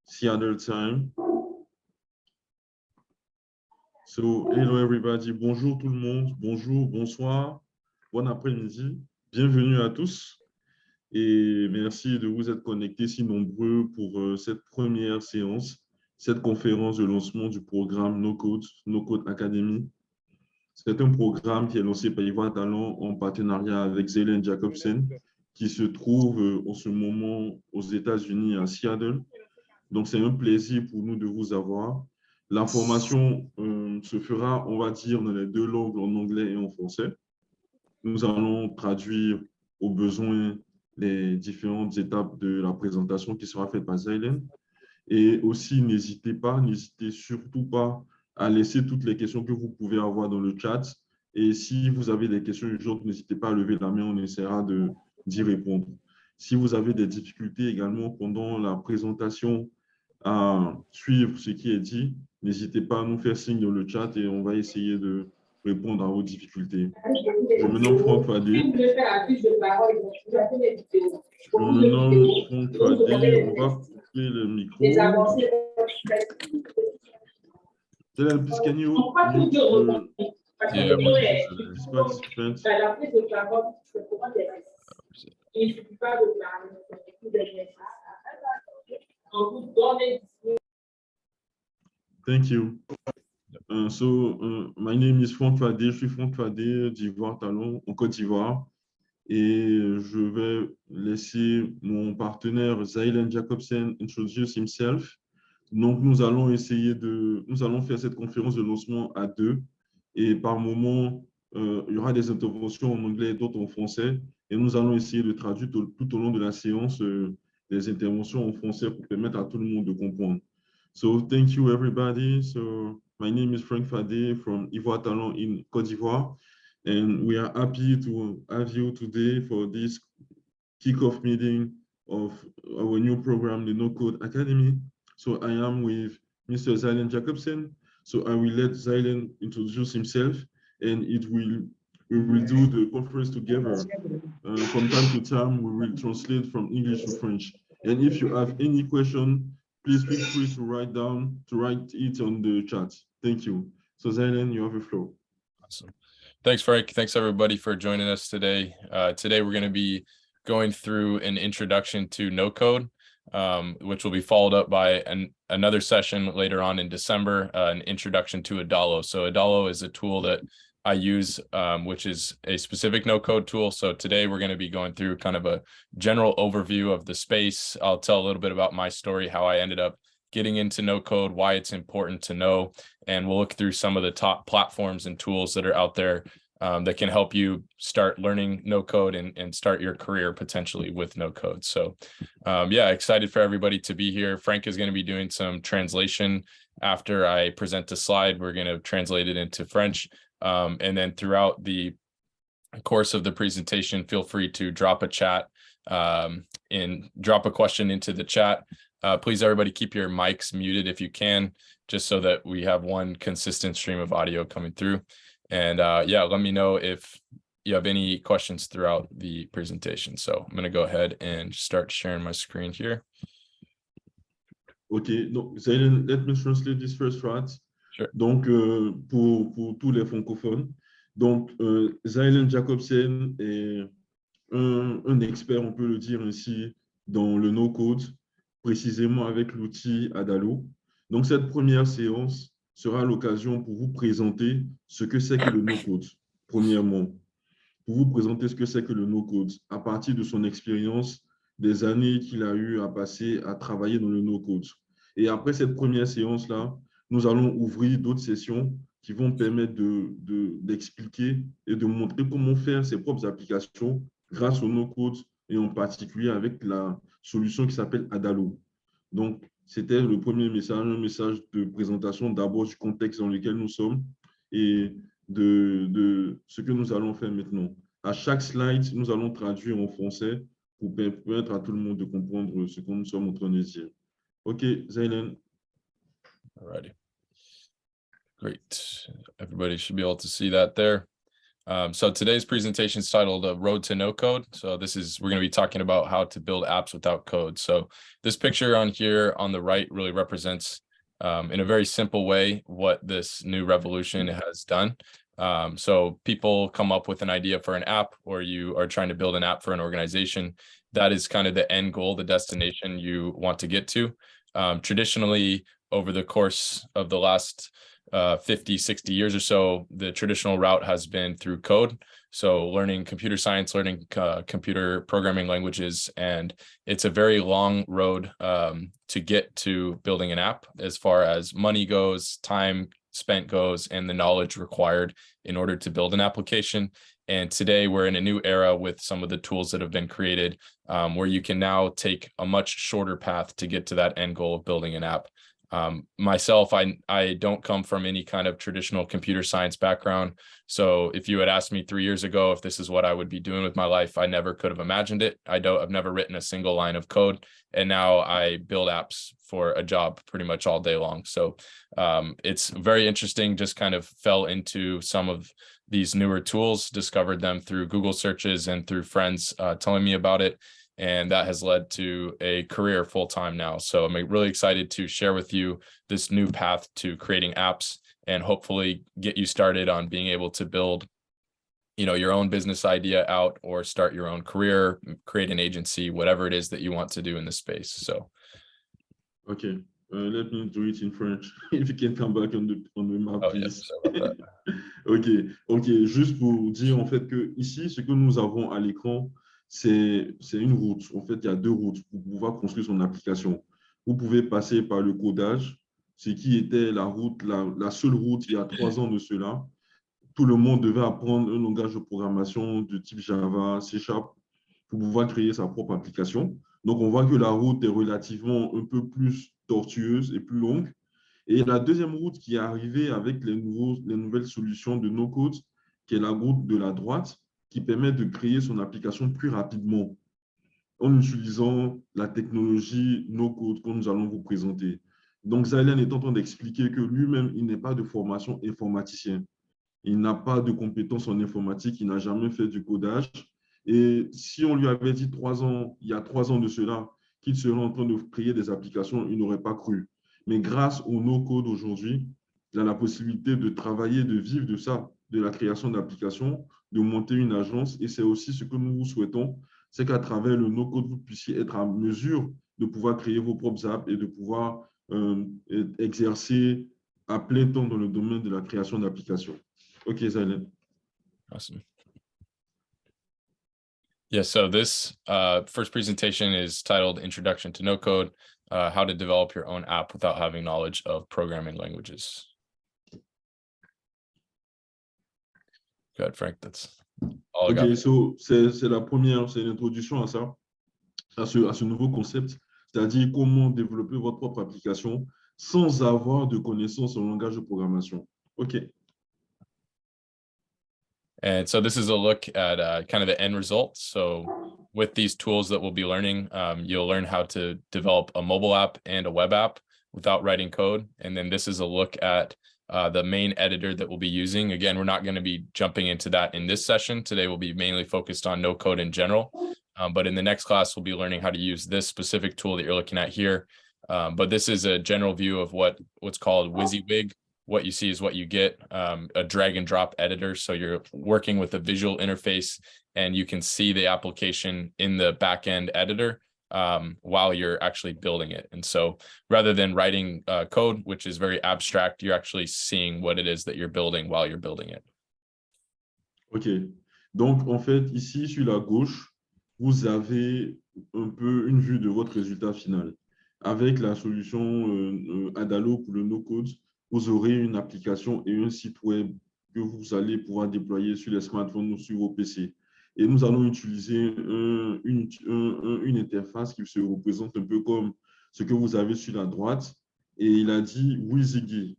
Seattle time. So, hello everybody. Bonjour tout le monde. Bonjour, bonsoir, bon après-midi. Bienvenue à tous. Et merci de vous être connectés si nombreux pour cette première séance, cette conférence de lancement du programme No Code Academy. C'est un programme qui est lancé par Ivoire Talent en partenariat avec Zelen Jacobsen, qui se trouve en ce moment aux États-Unis à Seattle. Donc, c'est un plaisir pour nous de vous avoir. La formation se fera, on va dire, dans les deux langues, en anglais et en français. Nous allons traduire au besoin les différentes étapes de la présentation qui sera faite par Zaylen. Et aussi, n'hésitez surtout pas à laisser toutes les questions que vous pouvez avoir dans le chat. Et si vous avez des questions urgentes, n'hésitez pas à lever la main, on essaiera d'y répondre. Si vous avez des difficultés également pendant la présentation à suivre ce qui est dit, n'hésitez pas à nous faire signe dans le chat et on va essayer de répondre à vos difficultés. Je me nomme Franck Fadé. On va couper le micro. Please, can you mute this participant? Thank you. My name is Franck Fadé. Je suis Franck Fadé d'Ivoire Talent en Côte d'Ivoire. Et je vais laisser mon partenaire Zaylen Jacobsen introduce himself. Donc, nous allons faire cette conférence de lancement à deux. Et par moment, il y aura des interventions en anglais et d'autres en français. Et nous allons essayer de traduire tout au long de la séance des interventions en français pour permettre à tout le monde de comprendre. So, thank you, everybody. So, my name is Frank Fadé from Ivoire Talent in Côte d'Ivoire. And we are happy to have you today for this kickoff meeting of our new program, the No Code Academy. So I am with Mr. Zaylen Jacobsen. So I will let Zaylen introduce himself, and we will do the conference together. From time to time, we will translate from English to French. And if you have any question, please feel free to write it on the chat. Thank you. So Zaylen, you have the floor. Awesome. Thanks, Frank. Thanks, everybody, for joining us today. Today, we're going to be going through an introduction to no code, which will be followed up by another session later on in December, an introduction to Adalo. So Adalo is a tool that I use, which is a specific no code tool. So today we're going to be going through kind of a general overview of the space. I'll tell a little bit about my story, how I ended up getting into no code, why it's important to know, and we'll look through some of the top platforms and tools that are out there that can help you start learning no code and start your career potentially with no code. So yeah, excited for everybody to be here. Frank is going to be doing some translation after I present the slide. We're going to translate it into French. And then throughout the course of the presentation, feel free to drop a chat and drop a question into the chat. Please, everybody, keep your mics muted if you can, just so that we have one consistent stream of audio coming through. And yeah, let me know if you have any questions throughout the presentation. So I'm going to go ahead and start sharing my screen here. Okay, donc Zaylen, let me translate this first, right? Sure. Donc, pour tous les francophones, donc Zaylen Jacobsen est un expert, on peut le dire ainsi, dans le no-code, précisément avec l'outil Adalo. Donc, cette première séance sera l'occasion pour vous présenter ce que c'est que le no-code, premièrement. Pour vous présenter ce que c'est que le no-code, à partir de son expérience, des années qu'il a eu à passer à travailler dans le no-code. Et après cette première séance-là, nous allons ouvrir d'autres sessions qui vont permettre d'expliquer et de montrer comment faire ses propres applications grâce au no-code et en particulier avec la solution qui s'appelle Adalo. Donc, c'était le premier message, un message de présentation d'abord du contexte dans lequel nous sommes et de ce que nous allons faire maintenant. À chaque slide, nous allons traduire en français pour permettre à tout le monde de comprendre ce que nous sommes en train de dire. OK, Zaylen. All righty. Great. Everybody should be able to see that there. So today's presentation is titled Road to No Code. So we're going to be talking about how to build apps without code. So this picture on here on the right really represents in a very simple way what this new revolution has done. So people come up with an idea for an app, or you are trying to build an app for an organization. That is kind of the end goal, the destination you want to get to. Traditionally, over the course of the last 50, 60 years or so, the traditional route has been through code. So learning computer science, learning computer programming languages, and it's a very long road to get to building an app as far as money goes, time spent goes, and the knowledge required in order to build an application. And today we're in a new era with some of the tools that have been created where you can now take a much shorter path to get to that end goal of building an app. Myself, I don't come from any kind of traditional computer science background. So if you had asked me 3 years ago if this is what I would be doing with my life, I never could have imagined it. I've never written a single line of code, and now I build apps for a job pretty much all day long. So it's very interesting, just kind of fell into some of these newer tools, discovered them through Google searches and through friends telling me about it. And that has led to a career full-time now. So I'm really excited to share with you this new path to creating apps and hopefully get you started on being able to build, your own business idea out, or start your own career, create an agency, whatever it is that you want to do in this space. So. Okay, let me do it in French. If you can come back on the map, please. Yeah, Ok, juste pour dire en fait que ici, ce que nous avons à l'écran, c'est une route. En fait, il y a deux routes pour pouvoir construire son application. Vous pouvez passer par le codage, ce qui était la seule route il y a 3 ans de cela. Tout le monde devait apprendre un langage de programmation de type Java, C# pour pouvoir créer sa propre application. Donc, on voit que la route est relativement un peu plus tortueuse et plus longue. Et la deuxième route qui est arrivée avec les nouvelles solutions de no-code, qui est la route de la droite, qui permet de créer son application plus rapidement en utilisant la technologie no-code que nous allons vous présenter. Donc, Zailen est en train d'expliquer que lui-même, il n'est pas de formation informaticien. Il n'a pas de compétences en informatique, il n'a jamais fait du codage. Et si on lui avait dit il y a 3 ans de cela, qu'il serait en train de créer des applications, il n'aurait pas cru. Mais grâce au no-code aujourd'hui, il a la possibilité de travailler, de vivre de ça, de la création d'applications, de monter une agence. Et c'est aussi ce que nous vous souhaitons, c'est qu'à travers le no-code, vous puissiez être en mesure de pouvoir créer vos propres apps et de pouvoir exercer à plein temps dans le domaine de la création d'applications. OK, Zailen. Awesome. Yeah, so this first presentation is titled Introduction to No Code, how to develop your own app without having knowledge of programming languages. Go ahead, Frank, that's all I got. OK, so c'est la première, c'est l'introduction à ça, à ce nouveau concept, c'est-à-dire comment développer votre propre application sans avoir de connaissances en langage de programmation. OK. And so this is a look at kind of the end result. So with these tools that we'll be learning, you'll learn how to develop a mobile app and a web app without writing code. And then this is a look at the main editor that we'll be using. Again, we're not going to be jumping into that in this session. Today we'll be mainly focused on no code in general. But in the next class, we'll be learning how to use this specific tool that you're looking at here. But this is a general view of what's called WYSIWYG. What you see is what you get, a drag and drop editor. So you're working with a visual interface and you can see the application in the backend editor while you're actually building it. And so rather than writing code, which is very abstract, you're actually seeing what it is that you're building while you're building it. OK. Donc, en fait, ici, sur la gauche, vous avez un peu une vue de votre résultat final. Avec la solution Adalo pour le no-code, vous aurez une application et un site web que vous allez pouvoir déployer sur les smartphones ou sur vos PC. Et nous allons utiliser une interface qui se représente un peu comme ce que vous avez sur la droite. Et il a dit WYSIWYG.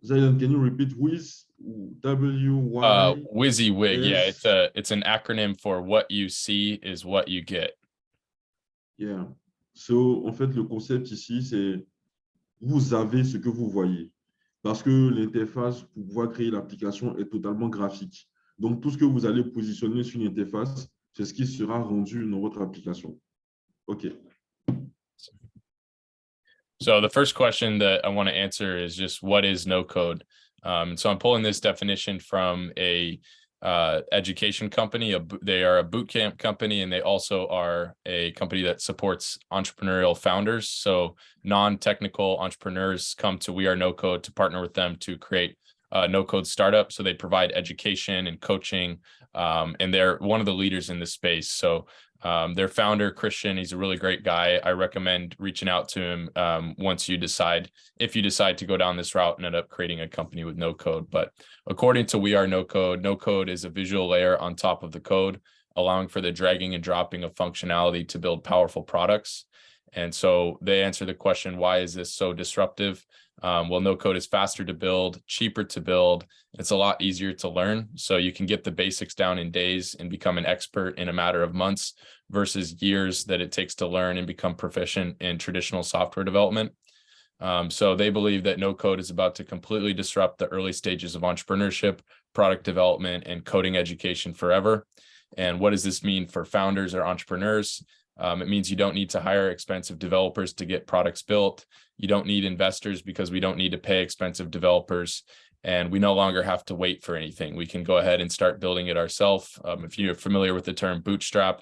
Zion, can you repeat W-Y? WYSIWYG, yeah, it's an acronym for what you see is what you get. Yeah. So, en fait, le concept ici, c'est vous avez ce que vous voyez. parce que l'interface pour pouvoir créer l'application est totalement graphique. Donc, tout ce que vous allez positionner sur une interface, c'est ce qui sera rendu dans votre application. OK. So the first question that I want to answer is just what is no code? So I'm pulling this definition from a education company. They are a bootcamp company, and they also are a company that supports entrepreneurial founders. So non-technical entrepreneurs come to We Are No Code to partner with them to create a no-code startup. So they provide education and coaching, and they're one of the leaders in this space. So their founder, Christian, he's a really great guy. I recommend reaching out to him if you decide to go down this route and end up creating a company with no code. But according to We Are No Code is a visual layer on top of the code, allowing for the dragging and dropping of functionality to build powerful products. And so they answer the question, why is this so disruptive? Well, no code is faster to build, cheaper to build. It's a lot easier to learn. So you can get the basics down in days and become an expert in a matter of months versus years that it takes to learn and become proficient in traditional software development. So they believe that no code is about to completely disrupt the early stages of entrepreneurship, product development, and coding education forever. And what does this mean for founders or entrepreneurs? It means you don't need to hire expensive developers to get products built. You don't need investors because we don't need to pay expensive developers. And we no longer have to wait for anything. We can go ahead and start building it ourselves. If you're familiar with the term bootstrap,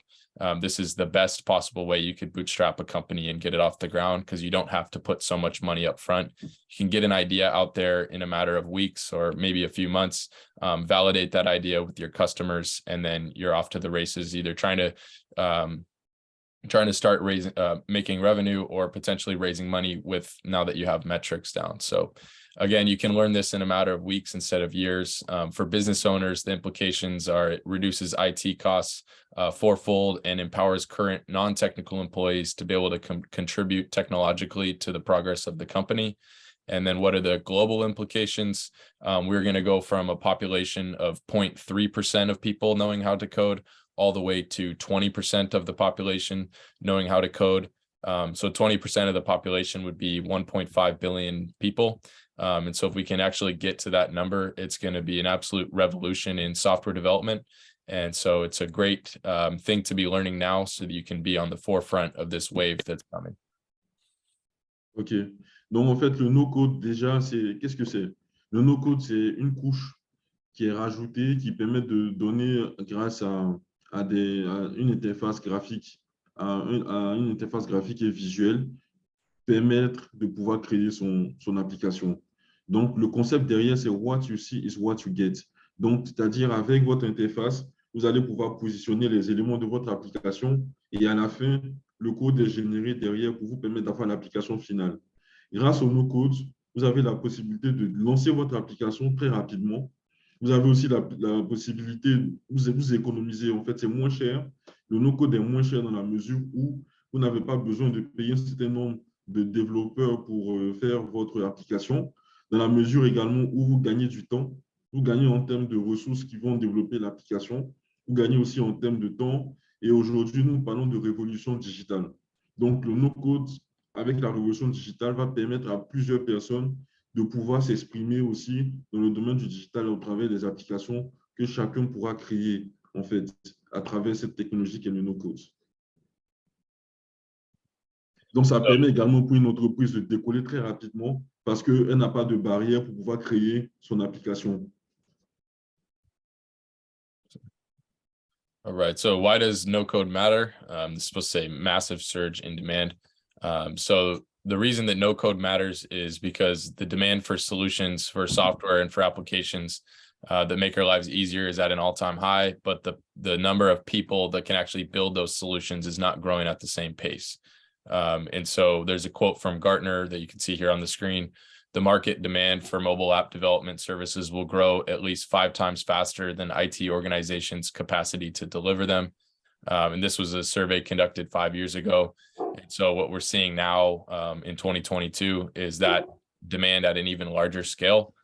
this is the best possible way you could bootstrap a company and get it off the ground, because you don't have to put so much money up front. You can get an idea out there in a matter of weeks or maybe a few months, validate that idea with your customers, and then you're off to the races, either trying to start making revenue or potentially raising money with, now that you have metrics down. So again, you can learn this in a matter of weeks instead of years. For business owners, the implications are it reduces IT costs fourfold and empowers current non-technical employees to be able to contribute technologically to the progress of the company. And then what are the global implications? We're going to go from a population of 0.3% of people knowing how to code all the way to 20% of the population knowing how to code. So 20% of the population would be 1.5 billion people. And so if we can actually get to that number, it's going to be an absolute revolution in software development. And so it's a great thing to be learning now so that you can be on the forefront of this wave that's coming. OK. Donc, en fait, le no-code, déjà, qu'est-ce que c'est? Le no-code, c'est une couche qui est rajoutée, qui permet de donner, grâce à une interface graphique, à une interface graphique et visuelle, permettre de pouvoir créer son application. Donc, le concept derrière, c'est what you see is what you get. Donc, c'est-à-dire, avec votre interface, vous allez pouvoir positionner les éléments de votre application et à la fin, le code est généré derrière pour vous permettre d'avoir l'application finale. Grâce au no-code, vous avez la possibilité de lancer votre application très rapidement. Vous avez aussi la possibilité, vous économiser, en fait, c'est moins cher. Le no-code est moins cher dans la mesure où vous n'avez pas besoin de payer un certain nombre de développeurs pour faire votre application, dans la mesure également où vous gagnez du temps, vous gagnez en termes de ressources qui vont développer l'application, vous gagnez aussi en termes de temps. Et aujourd'hui, nous parlons de révolution digitale. Donc, le no-code, avec la révolution digitale, va permettre à plusieurs personnes de pouvoir s'exprimer aussi dans le domaine du digital au travers des applications que chacun pourra créer, en fait, à travers cette technologie qui est le no-code. Donc, ça permet également pour une entreprise de décoller très rapidement parce qu'elle n'a pas de barrière pour pouvoir créer son application. All right. So why does no code matter? This is supposed to say massive surge in demand. So the reason that no code matters is because the demand for solutions for software and for applications that make our lives easier is at an all-time high, but the number of people that can actually build those solutions is not growing at the same pace. And so there's a quote from Gartner that you can see here on the screen. The market demand for mobile app development services will grow at least 5 times faster than IT organizations' capacity to deliver them. And this was a survey conducted 5 years ago. And so what we're seeing now in 2022 is that demand at an even larger scale.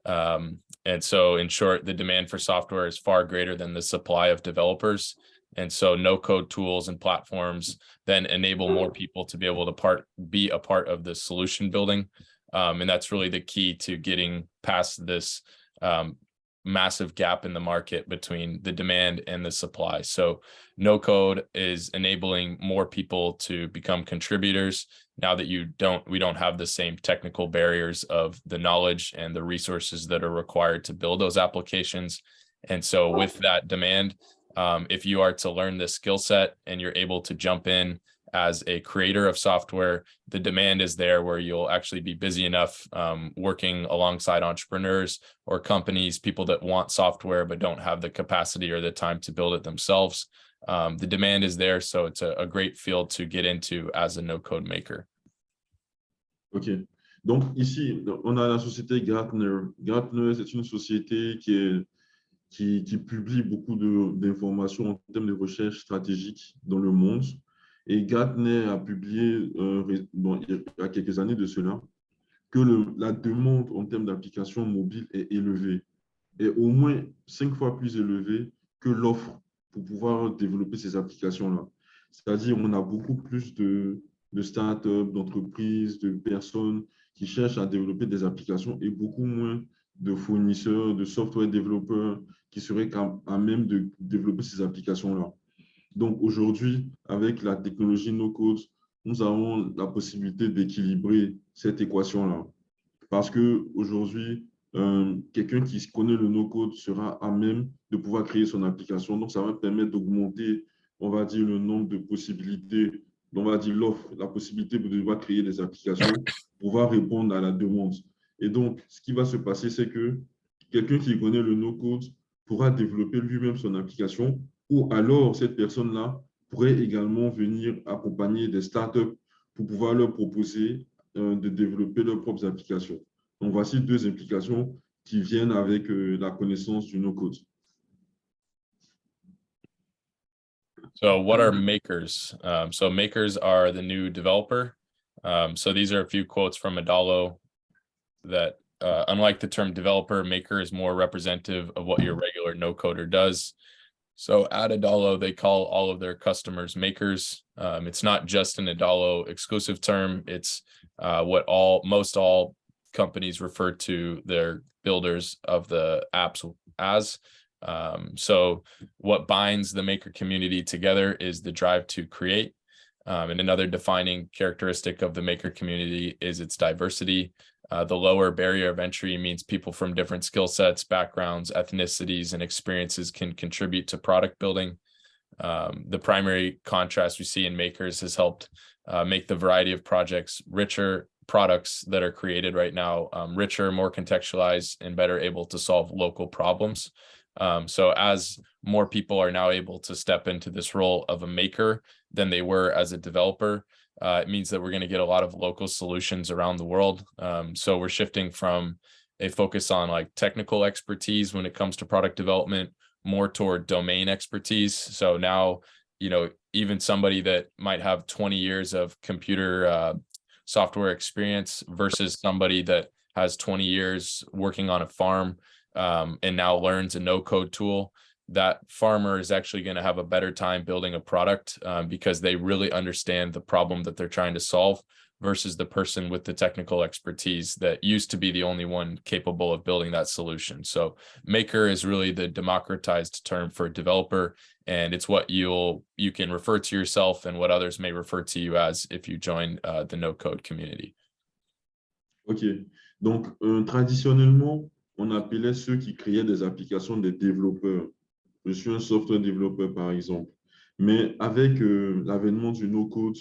And so in short, the demand for software is far greater than the supply of developers. And so no code tools and platforms then enable more people to be able to be a part of the solution building. And that's really the key to getting past this massive gap in the market between the demand and the supply. So no code is enabling more people to become contributors now that we don't have the same technical barriers of the knowledge and the resources that are required to build those applications. And so with that demand, if you are to learn this skill set and you're able to jump in as a creator of software, the demand is there where you'll actually be busy enough working alongside entrepreneurs or companies, people that want software but don't have the capacity or the time to build it themselves. The demand is there, so it's a great field to get into as a no-code maker. OK. Donc, ici, on a la société Gartner. Gartner, c'est une société qui publie beaucoup d'informations en termes de recherche stratégique dans le monde. Et Gartner a publié, il y a quelques années de cela, que la demande en termes d'applications mobiles est élevée, est au moins 5 fois plus élevée que l'offre pour pouvoir développer ces applications-là. C'est-à-dire, on a beaucoup plus de startups, d'entreprises, de personnes qui cherchent à développer des applications et beaucoup moins de fournisseurs, de software développeurs qui seraient à même de développer ces applications-là. Donc aujourd'hui, avec la technologie no-code, nous avons la possibilité d'équilibrer cette équation-là. Parce qu'aujourd'hui, quelqu'un qui connaît le no-code sera à même de pouvoir créer son application. Donc ça va permettre d'augmenter, on va dire, le nombre de possibilités, on va dire l'offre, la possibilité de devoir créer des applications pour pouvoir répondre à la demande. Et donc, ce qui va se passer, c'est que quelqu'un qui connaît le no-code pourra développer lui-même son application, ou alors cette personne-là pourrait également venir accompagner des startups pour pouvoir leur proposer de développer leurs propres applications. Donc, voici deux implications qui viennent avec la connaissance du no-code. So what are makers? So makers are the new developer. So these are a few quotes from Adalo that unlike the term developer, maker is more representative of what your regular no-coder does. So at Adalo, they call all of their customers makers. It's not just an Adalo exclusive term. It's what most all companies refer to their builders of the apps as. So what binds the maker community together is the drive to create. And another defining characteristic of the maker community is its diversity. The lower barrier of entry means people from different skill sets, backgrounds, ethnicities, and experiences can contribute to product building. The primary contrast we see in makers has helped make the variety of projects richer, products that are created right now richer, more contextualized, and better able to solve local problems. So as more people are now able to step into this role of a maker than they were as a developer, it means that we're going to get a lot of local solutions around the world. So we're shifting from a focus on like technical expertise when it comes to product development more toward domain expertise. So now, even somebody that might have 20 years of computer software experience versus somebody that has 20 years working on a farm and now learns a no-code tool, that farmer is actually going to have a better time building a product because they really understand the problem that they're trying to solve versus the person with the technical expertise that used to be the only one capable of building that solution. So maker is really the democratized term for developer, and it's what you can refer to yourself and what others may refer to you as if you join the no-code community. OK. Donc, traditionnellement, on appelait ceux qui créaient des applications des développeurs. Je suis un software développeur, par exemple. Mais avec l'avènement du no-code,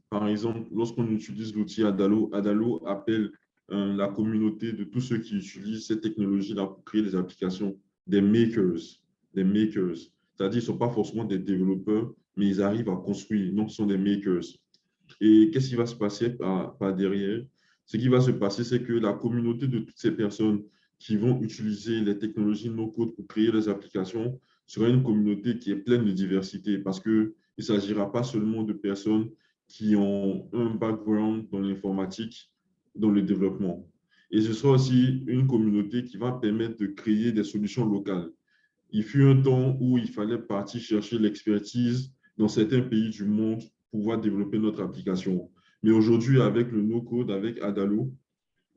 par exemple, lorsqu'on utilise l'outil Adalo, Adalo appelle la communauté de tous ceux qui utilisent cette technologie-là pour créer des applications, des makers. Des makers. C'est-à-dire qu'ils ne sont pas forcément des développeurs, mais ils arrivent à construire. Donc, ce sont des makers. Et qu'est-ce qui va se passer par derrière? Ce qui va se passer, c'est que la communauté de toutes ces personnes qui vont utiliser les technologies no-code pour créer des applications sera une communauté qui est pleine de diversité parce qu'il ne s'agira pas seulement de personnes qui ont un background dans l'informatique, dans le développement. Et ce sera aussi une communauté qui va permettre de créer des solutions locales. Il fut un temps où il fallait partir chercher l'expertise dans certains pays du monde pour pouvoir développer notre application. Mais aujourd'hui, avec le no-code, avec Adalo,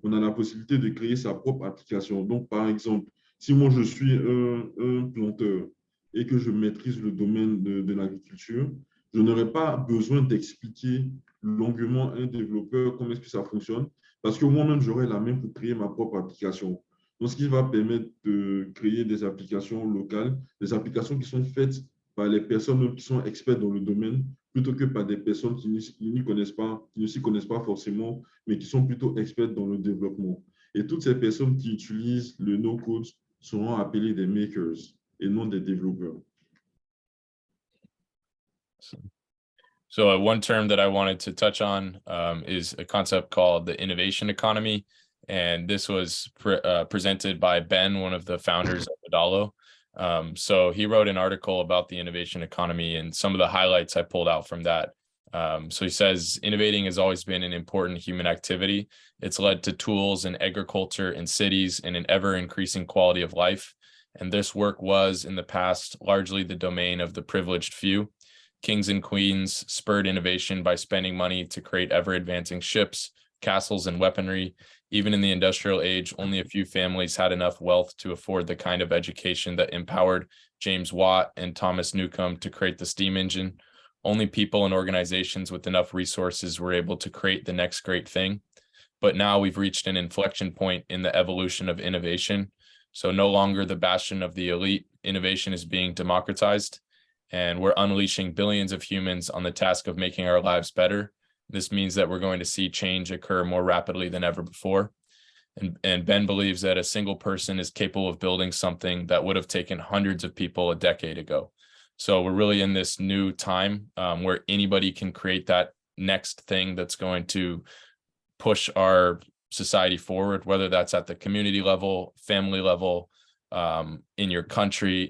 on a la possibilité de créer sa propre application. Donc, par exemple, si moi, je suis un planteur et que je maîtrise le domaine de l'agriculture, je n'aurai pas besoin d'expliquer longuement à un développeur comment est-ce que ça fonctionne, parce que moi-même, j'aurai la main pour créer ma propre application. Donc, ce qui va permettre de créer des applications locales, des applications qui sont faites par les personnes qui sont expertes dans le domaine, plutôt que par des personnes qui n'y connaissent pas, qui ne s'y connaissent pas forcément, mais qui sont plutôt expertes dans le développement. Et toutes ces personnes qui utilisent le no-code seront appelées des makers et non des développeurs. So one term that I wanted to touch on is a concept called the innovation economy. And this was presented by Ben, one of the founders of Adalo. So he wrote an article about the innovation economy and some of the highlights I pulled out from that. So he says, innovating has always been an important human activity. It's led to tools in agriculture, in cities, and an ever-increasing quality of life. And this work was, in the past, largely the domain of the privileged few. Kings and queens spurred innovation by spending money to create ever-advancing ships, castles, and weaponry. Even in the industrial age, only a few families had enough wealth to afford the kind of education that empowered James Watt and Thomas Newcomb to create the steam engine. Only people and organizations with enough resources were able to create the next great thing. But now we've reached an inflection point in the evolution of innovation. So no longer the bastion of the elite, innovation is being democratized. And we're unleashing billions of humans on the task of making our lives better. This means that we're going to see change occur more rapidly than ever before. And Ben believes that a single person is capable of building something that would have taken hundreds of people a decade ago. So we're really in this new time where anybody can create that next thing that's going to push our society forward, whether that's at the community level, family level, in your country,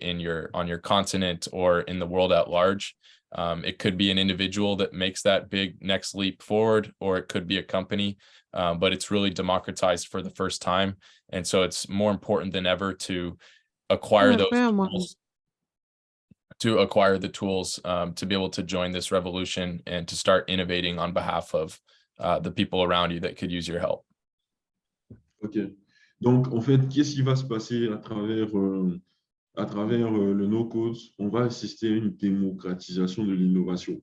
on your continent, or in the world at large. It could be an individual that makes that big next leap forward, or it could be a company, but it's really democratized for the first time. And so it's more important than ever to acquire those tools, to be able to join this revolution and to start innovating on behalf of the people around you that could use your help. OK. Donc, en fait, qu'est-ce qui va se passer à travers le no-code? On va assister à une démocratisation de l'innovation.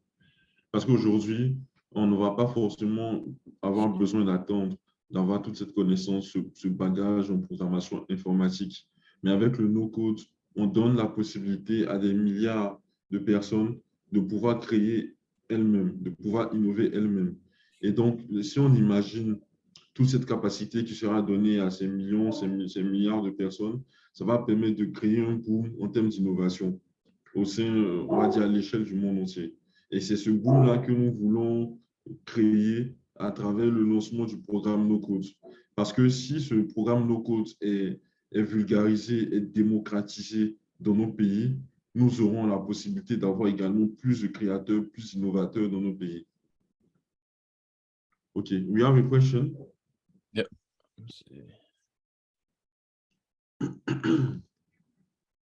Parce qu'aujourd'hui, on ne va pas forcément avoir besoin d'attendre, d'avoir toute cette connaissance, ce bagage en programmation informatique. Mais avec le no-code, on donne la possibilité à des milliards de personnes de pouvoir créer elles-mêmes, de pouvoir innover elles-mêmes. Et donc, si on imagine toute cette capacité qui sera donnée à ces millions, ces milliards de personnes, ça va permettre de créer un boom en termes d'innovation au sein, on va dire, à l'échelle du monde entier. Et c'est ce boom-là que nous voulons créer à travers le lancement du programme No-Code. Parce que si ce programme No-Code est vulgarisé et démocratisé dans nos pays, nous aurons la possibilité d'avoir également plus de créateurs, plus d'innovateurs dans nos pays. OK, we have a question. Yep. Let's see.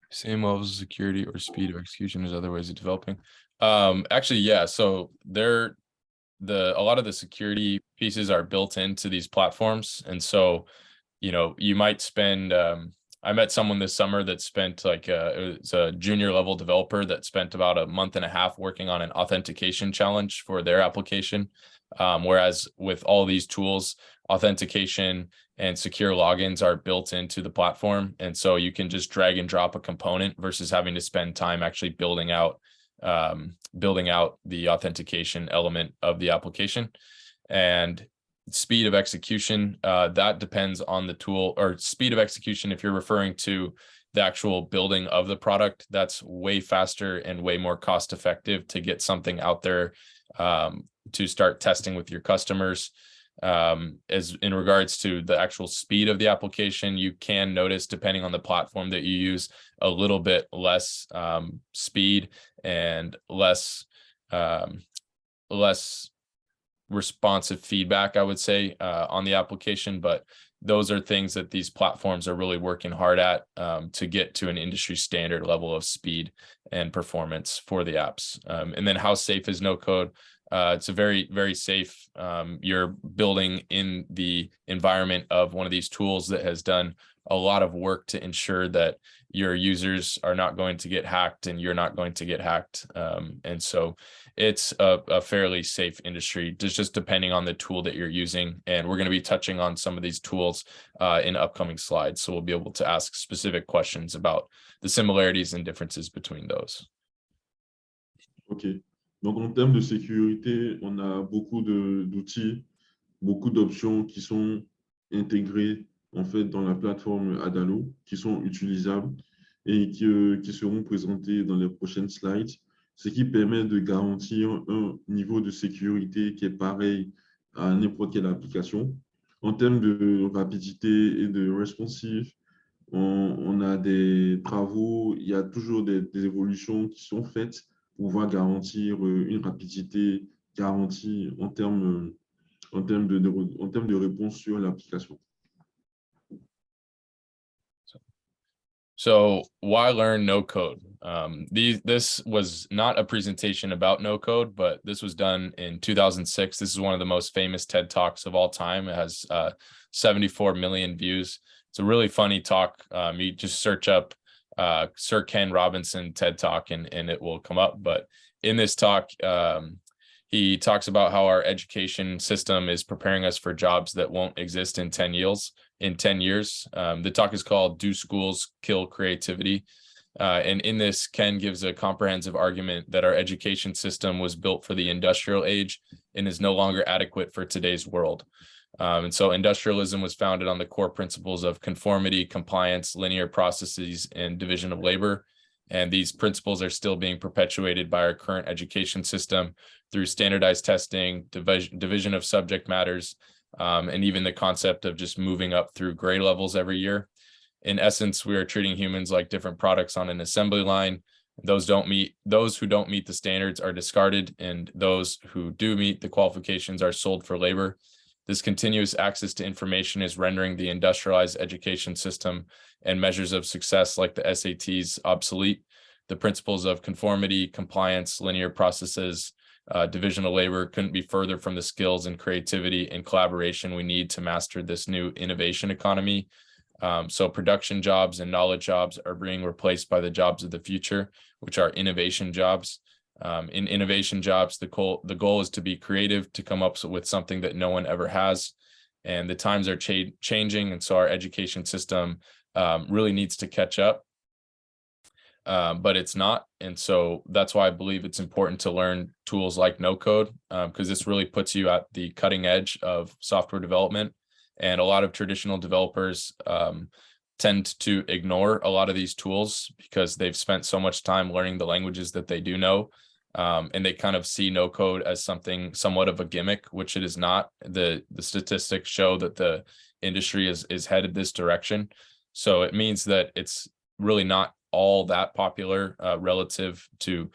Same levels of security or speed of execution as other ways of developing. Actually, yeah. So a lot of the security pieces are built into these platforms, and so you might spend. I met someone this summer that spent it was a junior level developer that spent about a month and a half working on an authentication challenge for their application. Whereas with all these tools, authentication and secure logins are built into the platform. And so you can just drag and drop a component versus having to spend time actually building out the authentication element of the application. And speed of execution, that depends on the tool, or speed of execution. If you're referring to the actual building of the product, that's way faster and way more cost effective to get something out there to start testing with your customers. As in regards to the actual speed of the application, you can notice, depending on the platform that you use, a little bit less speed and less responsive feedback, I would say, on the application. But those are things that these platforms are really working hard at to get to an industry standard level of speed and performance for the apps. And then how safe is no code? It's a very, very safe. You're building in the environment of one of these tools that has done a lot of work to ensure that your users are not going to get hacked and you're not going to get hacked. And so it's a fairly safe industry, just depending on the tool that you're using. And we're going to be touching on some of these tools in upcoming slides. So we'll be able to ask specific questions about the similarities and differences between those. OK. Donc, en termes de sécurité, on a beaucoup d'outils, beaucoup d'options qui sont intégrées en fait dans la plateforme Adalo, qui sont utilisables et qui seront présentées dans les prochaines slides, ce qui permet de garantir un niveau de sécurité qui est pareil à n'importe quelle application. En termes de rapidité et de responsive, on a des travaux, il y a toujours des évolutions qui sont faites pour pouvoir garantir une rapidité garantie en termes de réponse sur l'application. So why learn no code? This was not a presentation about no code, but this was done in 2006. This is one of the most famous TED Talks of all time. It has 74 million views. It's a really funny talk. You just search up Sir Ken Robinson TED Talk and it will come up. But in this talk, he talks about how our education system is preparing us for jobs that won't exist in 10 years. The talk is called "Do Schools Kill Creativity?" And in this, Ken gives a comprehensive argument that our education system was built for the industrial age and is no longer adequate for today's world. And so industrialism was founded on the core principles of conformity, compliance, linear processes, and division of labor. And these principles are still being perpetuated by our current education system through standardized testing, division of subject matters, and even the concept of just moving up through grade levels every year. In essence, we are treating humans like different products on an assembly line. Those who don't meet the standards are discarded, and those who do meet the qualifications are sold for labor. This continuous access to information is rendering the industrialized education system and measures of success like the SATs obsolete. The principles of conformity, compliance, linear processes, division of labor couldn't be further from the skills and creativity and collaboration we need to master this new innovation economy. So production jobs and knowledge jobs are being replaced by the jobs of the future, which are innovation jobs. In innovation jobs, the goal is to be creative, to come up with something that no one ever has. And the times are changing, and so our education system really needs to catch up. But it's not. And so that's why I believe it's important to learn tools like no code, because this really puts you at the cutting edge of software development. And a lot of traditional developers tend to ignore a lot of these tools because they've spent so much time learning the languages that they do know. And they kind of see no code as something somewhat of a gimmick, which it is not. The statistics show that the industry is headed this direction. So it means that it's really not all that popular relative to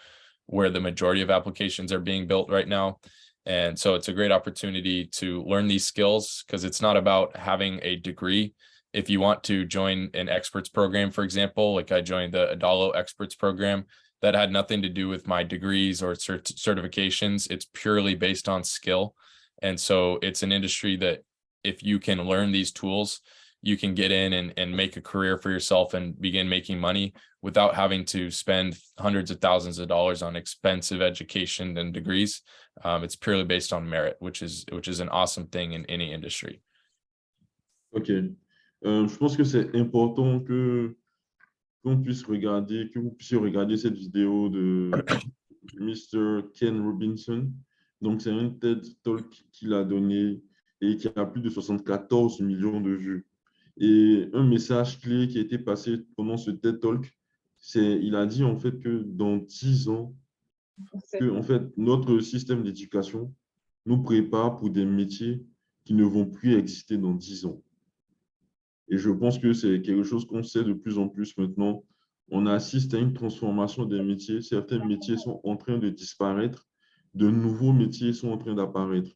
where the majority of applications are being built right now. And so it's a great opportunity to learn these skills, because it's not about having a degree. If you want to join an experts program, for example, like I joined the Adalo experts program, that had nothing to do with my degrees or certifications. It's purely based on skill. And so it's an industry that if you can learn these tools, you can get in and make a career for yourself and begin making money without having to spend hundreds of thousands of dollars on expensive education and degrees. It's purely based on merit, which is an awesome thing in any industry. OK. Je pense que c'est important que vous puissiez regarder cette vidéo de Mr. Ken Robinson. Donc, c'est un TED Talk qu'il a donné et qui a plus de 74 millions de vues. Et un message clé qui a été passé pendant ce TED Talk, il a dit en fait que dans 10 ans, que en fait, notre système d'éducation nous prépare pour des métiers qui ne vont plus exister dans 10 ans. Et je pense que c'est quelque chose qu'on sait de plus en plus maintenant. On assiste à une transformation des métiers. Certains métiers sont en train de disparaître. De nouveaux métiers sont en train d'apparaître.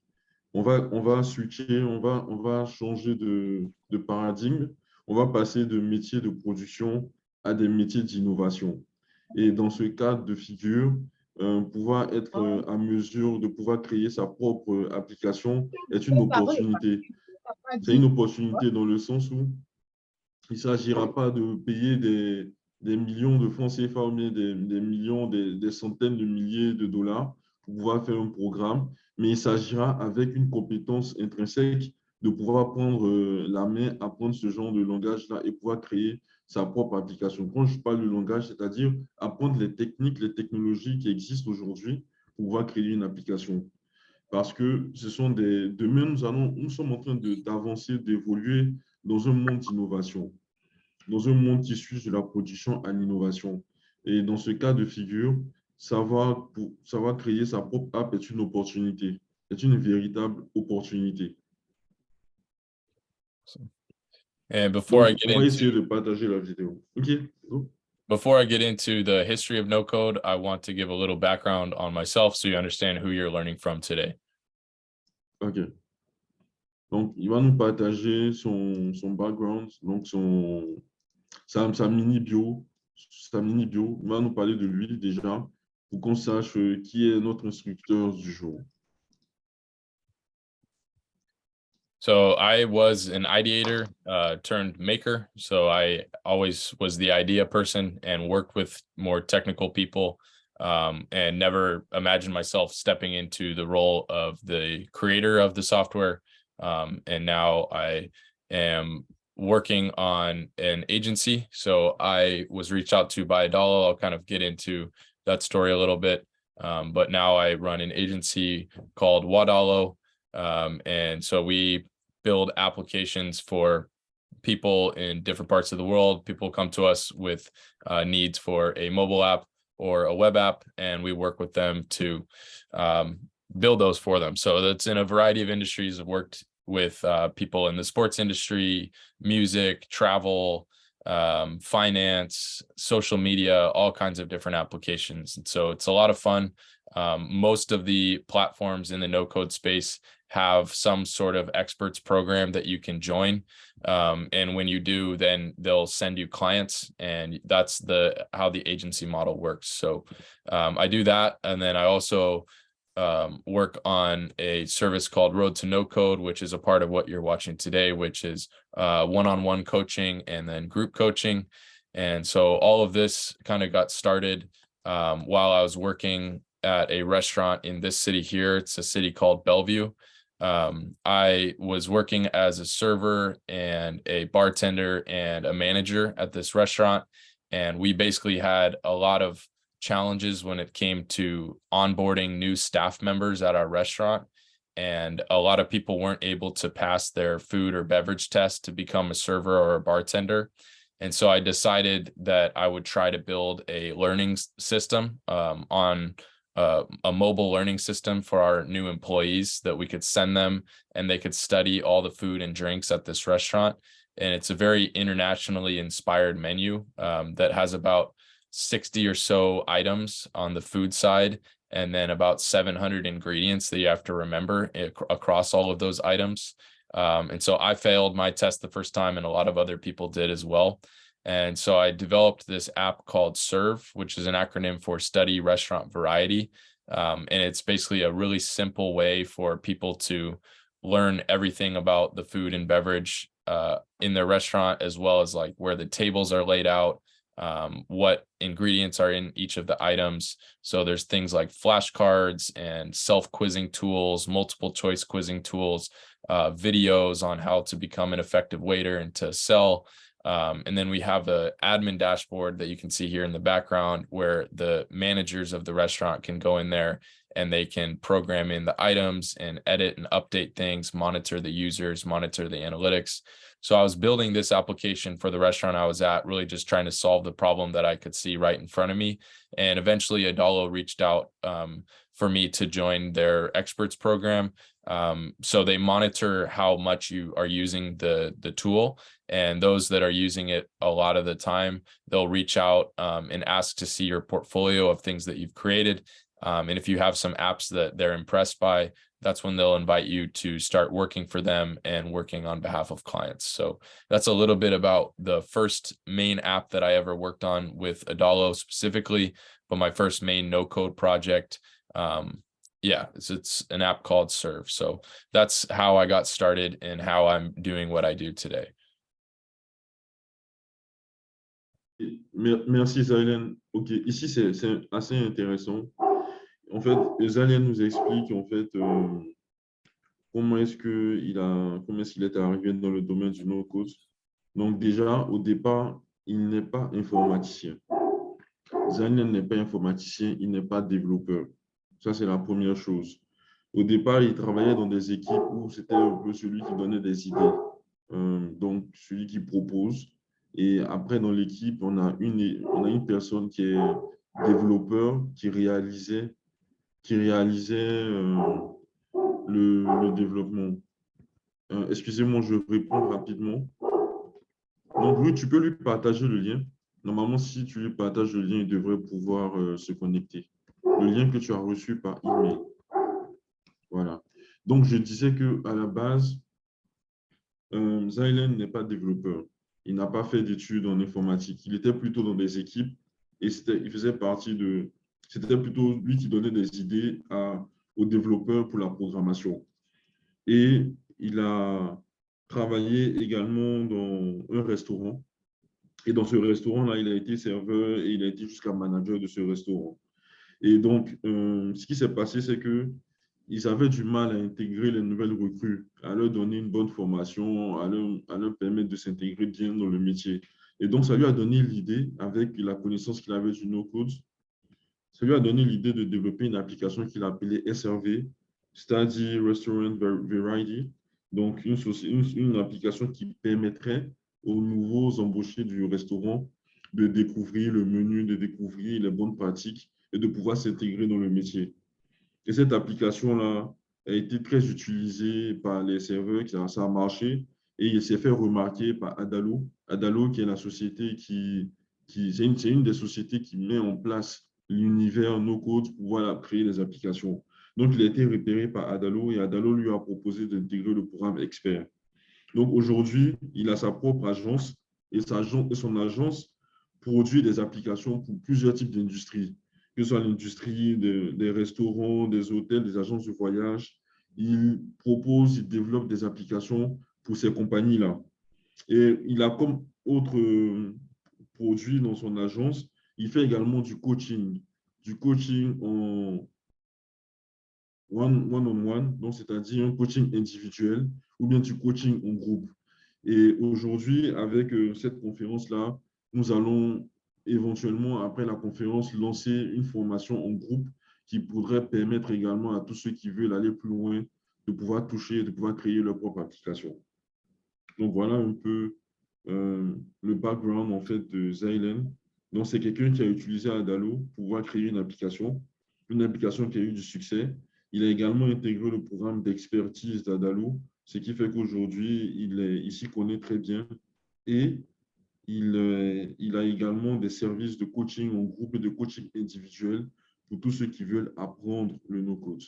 On va switcher, on va changer de paradigme. On va passer de métiers de production à des métiers d'innovation. Et dans ce cadre de figure, pouvoir être à mesure de pouvoir créer sa propre application est une opportunité. C'est une opportunité dans le sens où il ne s'agira pas de payer des millions de francs CFA ou bien des millions, des centaines de milliers de dollars pour pouvoir faire un programme, mais il s'agira avec une compétence intrinsèque de pouvoir prendre la main, apprendre ce genre de langage-là et pouvoir créer sa propre application. Quand je parle de langage, c'est-à-dire apprendre les techniques, les technologies qui existent aujourd'hui pour pouvoir créer une application. Parce que ce sont demain, nous sommes en train d'avancer, d'évoluer dans un monde d'innovation, dans un monde qui suit de la production à l'innovation. Et dans ce cas de figure, savoir créer sa propre app est une opportunité, est une véritable opportunité. And before I Donc, get on va essayer into de partager la vidéo. OK? before I get into the history of no code, I want to give a little background on myself so you understand who you're learning from today. OK. Donc, il va nous partager son background, donc sa mini bio. Il va nous parler de lui déjà pour qu'on sache qui est notre instructeur du jour. So I was an ideator turned maker. So I always was the idea person and worked with more technical people, and never imagined myself stepping into the role of the creator of the software. And now I am working on an agency. So I was reached out to by Adalo. I'll kind of get into that story a little bit. But now I run an agency called Wadalo. And so we build applications for people in different parts of the world. People come to us with needs for a mobile app or a web app, and we work with them to build those for them. So that's in a variety of industries. I've worked with people in the sports industry, music, travel, finance, social media, all kinds of different applications. And so it's a lot of fun. Most of the platforms in the no code space have some sort of experts program that you can join. And when you do, then they'll send you clients, and that's how the agency model works. So I do that. And then I also work on a service called Road to No Code, which is a part of what you're watching today, which is one-on-one coaching and then group coaching. And so all of this kind of got started while I was working at a restaurant in this city here. It's a city called Bellevue. I was working as a server and a bartender and a manager at this restaurant. And we basically had a lot of challenges when it came to onboarding new staff members at our restaurant. And a lot of people weren't able to pass their food or beverage test to become a server or a bartender. And so I decided that I would try to build a learning system on a mobile learning system for our new employees that we could send them and they could study all the food and drinks at this restaurant. And it's a very internationally inspired menu that has about 60 or so items on the food side, and then about 700 ingredients that you have to remember across all of those items. And so I failed my test the first time, and a lot of other people did as well. And so I developed this app called Serve, which is an acronym for Study Restaurant Variety. And it's basically a really simple way for people to learn everything about the food and beverage in their restaurant, as well as like where the tables are laid out, what ingredients are in each of the items. So there's things like flashcards and self-quizzing tools, multiple choice quizzing tools, videos on how to become an effective waiter and to sell. And then we have an admin dashboard that you can see here in the background, where the managers of the restaurant can go in there and they can program in the items and edit and update things, monitor the users, monitor the analytics. So I was building this application for the restaurant I was at, really just trying to solve the problem that I could see right in front of me. And eventually Adalo reached out for me to join their experts program. So they monitor how much you are using the tool, and those that are using it a lot of the time, they'll reach out and ask to see your portfolio of things that you've created. And if you have some apps that they're impressed by, that's when they'll invite you to start working for them and working on behalf of clients. So that's a little bit about the first main app that I ever worked on with Adalo specifically, but my first main no-code project. Yeah, it's an app called Serve. So that's how I got started and how I'm doing what I do today. Merci, Zailen. OK, ici, c'est assez intéressant. En fait, Zailen nous explique, en fait, comment est-ce qu'il est arrivé dans le domaine du no-code. Donc, déjà, au départ, il n'est pas informaticien. Zailen n'est pas informaticien, il n'est pas développeur. Ça, c'est la première chose. Au départ, il travaillait dans des équipes où c'était un peu celui qui donnait des idées, donc celui qui propose. Et après, dans l'équipe, on a une personne qui est développeur, qui réalisait le développement. Excusez-moi, je réponds rapidement. Donc, oui, tu peux lui partager le lien. Normalement, si tu lui partages le lien, il devrait pouvoir se connecter. Le lien que tu as reçu par email. Voilà. Donc, je disais qu'à la base, Zailen n'est pas développeur. Il n'a pas fait d'études en informatique. Il était plutôt dans des équipes et il faisait partie de... C'était plutôt lui qui donnait des idées aux développeurs pour la programmation. Et il a travaillé également dans un restaurant. Et dans ce restaurant-là, il a été serveur et il a été jusqu'à manager de ce restaurant. Et donc, ce qui s'est passé, c'est qu'ils avaient du mal à intégrer les nouvelles recrues, à leur donner une bonne formation, à leur permettre de s'intégrer bien dans le métier. Et donc, ça lui a donné l'idée, avec la connaissance qu'il avait du no-code, ça lui a donné l'idée de développer une application qu'il appelait SRV, c'est-à-dire Restaurant Variety, donc une application qui permettrait aux nouveaux embauchés du restaurant de découvrir le menu, de découvrir les bonnes pratiques et de pouvoir s'intégrer dans le métier. Et cette application-là a été très utilisée par les serveurs, ça a marché, et il s'est fait remarquer par Adalo. Adalo, qui est la société c'est une des sociétés qui met en place l'univers no-code pour pouvoir créer des applications. Donc, il a été repéré par Adalo et Adalo lui a proposé d'intégrer le programme expert. Donc, aujourd'hui, il a sa propre agence et son agence produit des applications pour plusieurs types d'industries, que ce soit l'industrie des restaurants, des hôtels, des agences de voyage. Il développe des applications pour ces compagnies-là. Et il a comme autre produit dans son agence, il fait également du coaching en one-on-one, donc c'est-à-dire un coaching individuel ou bien du coaching en groupe. Et aujourd'hui, avec cette conférence-là, nous allons éventuellement, après la conférence, lancer une formation en groupe qui pourrait permettre également à tous ceux qui veulent aller plus loin de pouvoir toucher, de pouvoir créer leur propre application. Donc, voilà un peu le background en fait de Zailen. Donc, c'est quelqu'un qui a utilisé Adalo pour pouvoir créer une application qui a eu du succès. Il a également intégré le programme d'expertise d'Adalo, ce qui fait qu'aujourd'hui, il s'y connaît très bien et il a également des services de coaching en groupe et de coaching individuel pour tous ceux qui veulent apprendre le no-code.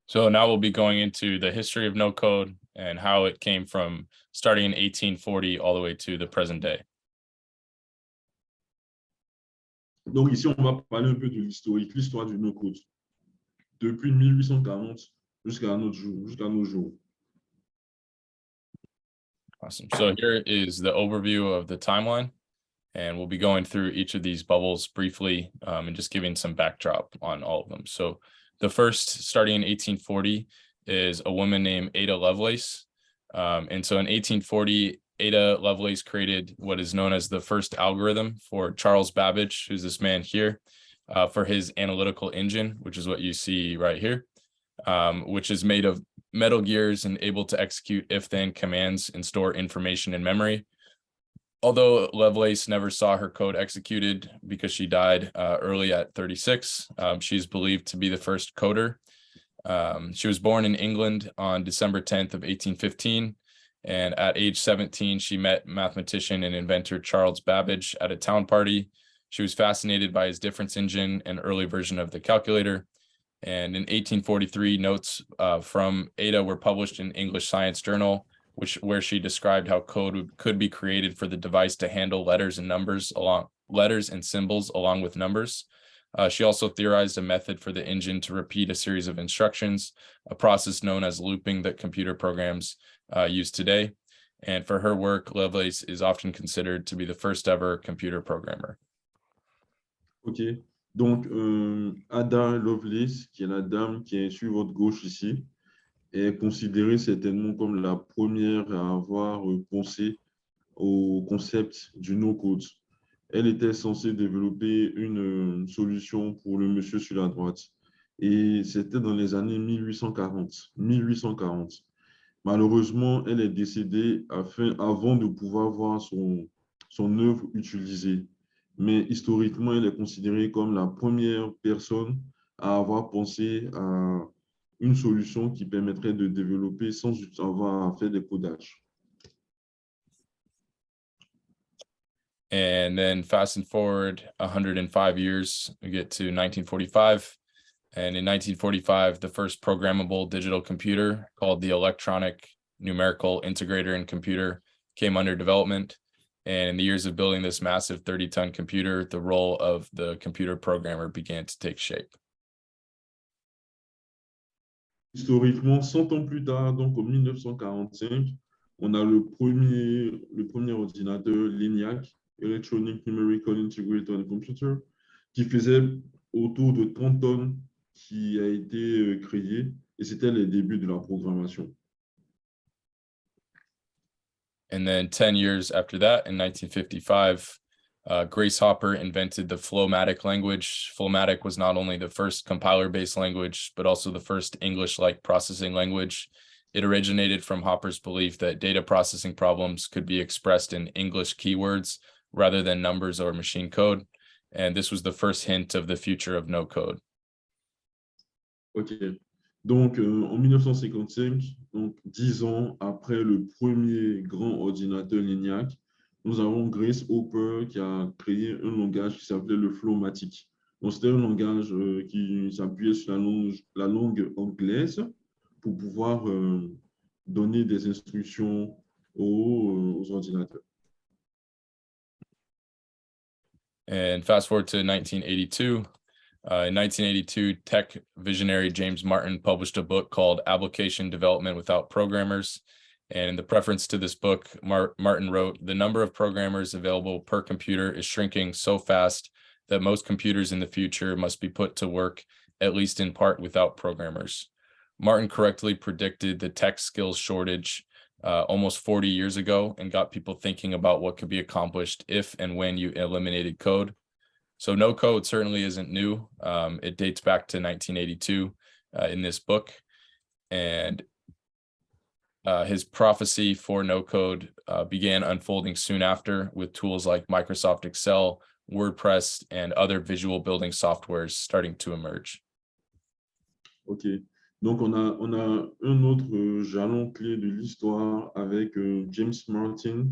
So now we'll be going into the history of no code and how it came from starting in 1840 all the way to the present day. Donc ici, on va parler un peu de l'historique, l'histoire du no-code, depuis 1840 jusqu'à nos jours. Awesome. So here is the overview of the timeline, and we'll be going through each of these bubbles briefly and just giving some backdrop on all of them. So the first, starting in 1840, is a woman named Ada Lovelace. And so in 1840, Ada Lovelace created what is known as the first algorithm for Charles Babbage, who's this man here, for his analytical engine, which is what you see right here, which is made of metal gears and able to execute if-then commands and store information in memory. Although Lovelace never saw her code executed because she died early at 36, she's believed to be the first coder. She was born in England on December 10th of 1815, and at age 17, she met mathematician and inventor Charles Babbage at a town party. She was fascinated by his difference engine and early version of the calculator. And in 1843, notes from Ada were published in English Science Journal, where she described how code could be created for the device to handle letters and symbols along with numbers. She also theorized a method for the engine to repeat a series of instructions, a process known as looping that computer programs use today. And for her work, Lovelace is often considered to be the first ever computer programmer. OK. Donc, Ada Lovelace, qui est la dame qui est sur votre gauche ici, est considérée certainement comme la première à avoir pensé au concept du no-code. Elle était censée développer une solution pour le monsieur sur la droite. Et c'était dans les années 1840. 1840. Malheureusement, elle est décédée avant de pouvoir voir son œuvre utilisée. Mais historiquement, elle est considérée comme la première personne à avoir pensé à une solution qui permettrait de développer sans avoir à faire des codages. And then fast and forward 105 years, we get to 1945. And in 1945, the first programmable digital computer called the Electronic Numerical Integrator and Computer came under development. And in the years of building this massive 30-ton computer, the role of the computer programmer began to take shape. Historiquement, 100 ans plus tard, donc en 1945, on a le premier ordinateur l'ENIAC, Electronic Numerical Integrator and Computer, qui faisait autour de 30 tonnes, qui a été créé, et c'était les débuts de la programmation. And then 10 years after that, in 1955, Grace Hopper invented the Flowmatic language. Flowmatic was not only the first compiler-based language, but also the first English-like processing language. It originated from Hopper's belief that data processing problems could be expressed in English keywords rather than numbers or machine code. And this was the first hint of the future of no code. OK. Donc, en 1955, donc 10 ans après le premier grand ordinateur ENIAC, nous avons Grace Hopper qui a créé un langage qui s'appelait le Flowmatic. Donc, c'était un langage qui s'appuyait sur la langue anglaise pour pouvoir donner des instructions aux ordinateurs. And fast forward to 1982. In 1982, tech visionary James Martin published a book called Application Development Without Programmers. And in the preface to this book, Martin wrote, "The number of programmers available per computer is shrinking so fast that most computers in the future must be put to work, at least in part, without programmers." Martin correctly predicted the tech skills shortage almost 40 years ago and got people thinking about what could be accomplished if and when you eliminated code. So no code certainly isn't new. It dates back to 1982 in this book. And his prophecy for no code began unfolding soon after with tools like Microsoft Excel, WordPress, and other visual building softwares starting to emerge. OK. Donc, on a un autre jalon clé de l'histoire avec James Martin,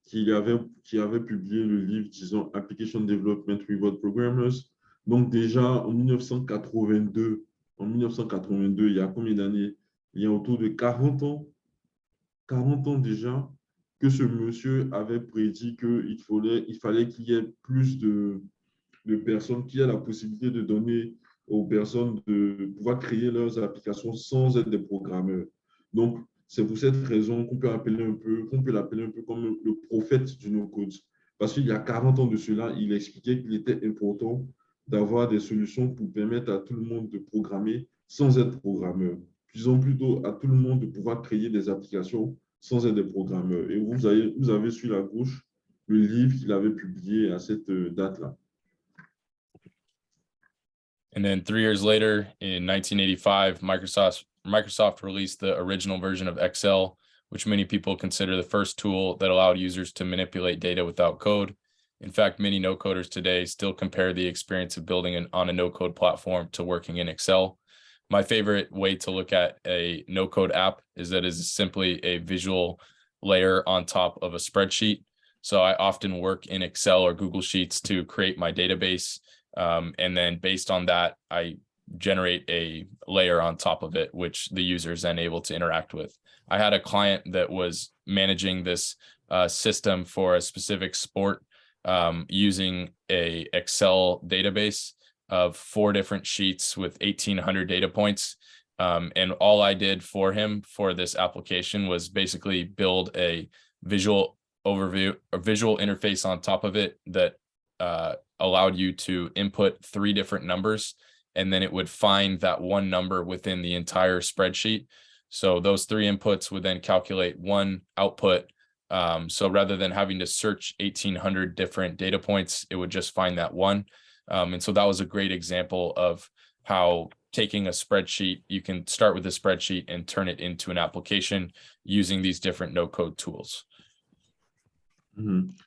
qui avait publié le livre, disons, Application Development Without Programmers. Donc, déjà en 1982, il y a combien d'années? Il y a autour de 40 ans déjà que ce monsieur avait prédit qu'il fallait qu'il y ait plus de personnes, qu'il y ait la possibilité de donner aux personnes de pouvoir créer leurs applications sans être des programmeurs. Donc, c'est pour cette raison qu'on peut l'appeler un peu comme le prophète du no-code. Parce qu'il y a 40 ans de cela, il expliquait qu'il était important d'avoir des solutions pour permettre à tout le monde de programmer sans être programmeur. Disons plutôt à tout le monde de pouvoir créer des applications sans être des programmeurs. Et vous avez sur la gauche le livre qu'il avait publié à cette date-là. And then 3 years later, in 1985, Microsoft released the original version of Excel, which many people consider the first tool that allowed users to manipulate data without code. In fact, many no-coders today still compare the experience of building on a no-code platform to working in Excel. My favorite way to look at a no-code app is that it is simply a visual layer on top of a spreadsheet. So I often work in Excel or Google Sheets to create my database. And then based on that, I generate a layer on top of it, which the user is then able to interact with. I had a client that was managing this system for a specific sport using a Excel database of 4 different sheets with 1,800 data points. And all I did for him for this application was basically build a visual overview or visual interface on top of it that allowed you to input 3 different numbers, and then it would find that one number within the entire spreadsheet. So those 3 inputs would then calculate one output. So rather than having to search 1,800 different data points, it would just find that one. And so that was a great example of how taking a spreadsheet, you can start with a spreadsheet and turn it into an application using these different no-code tools.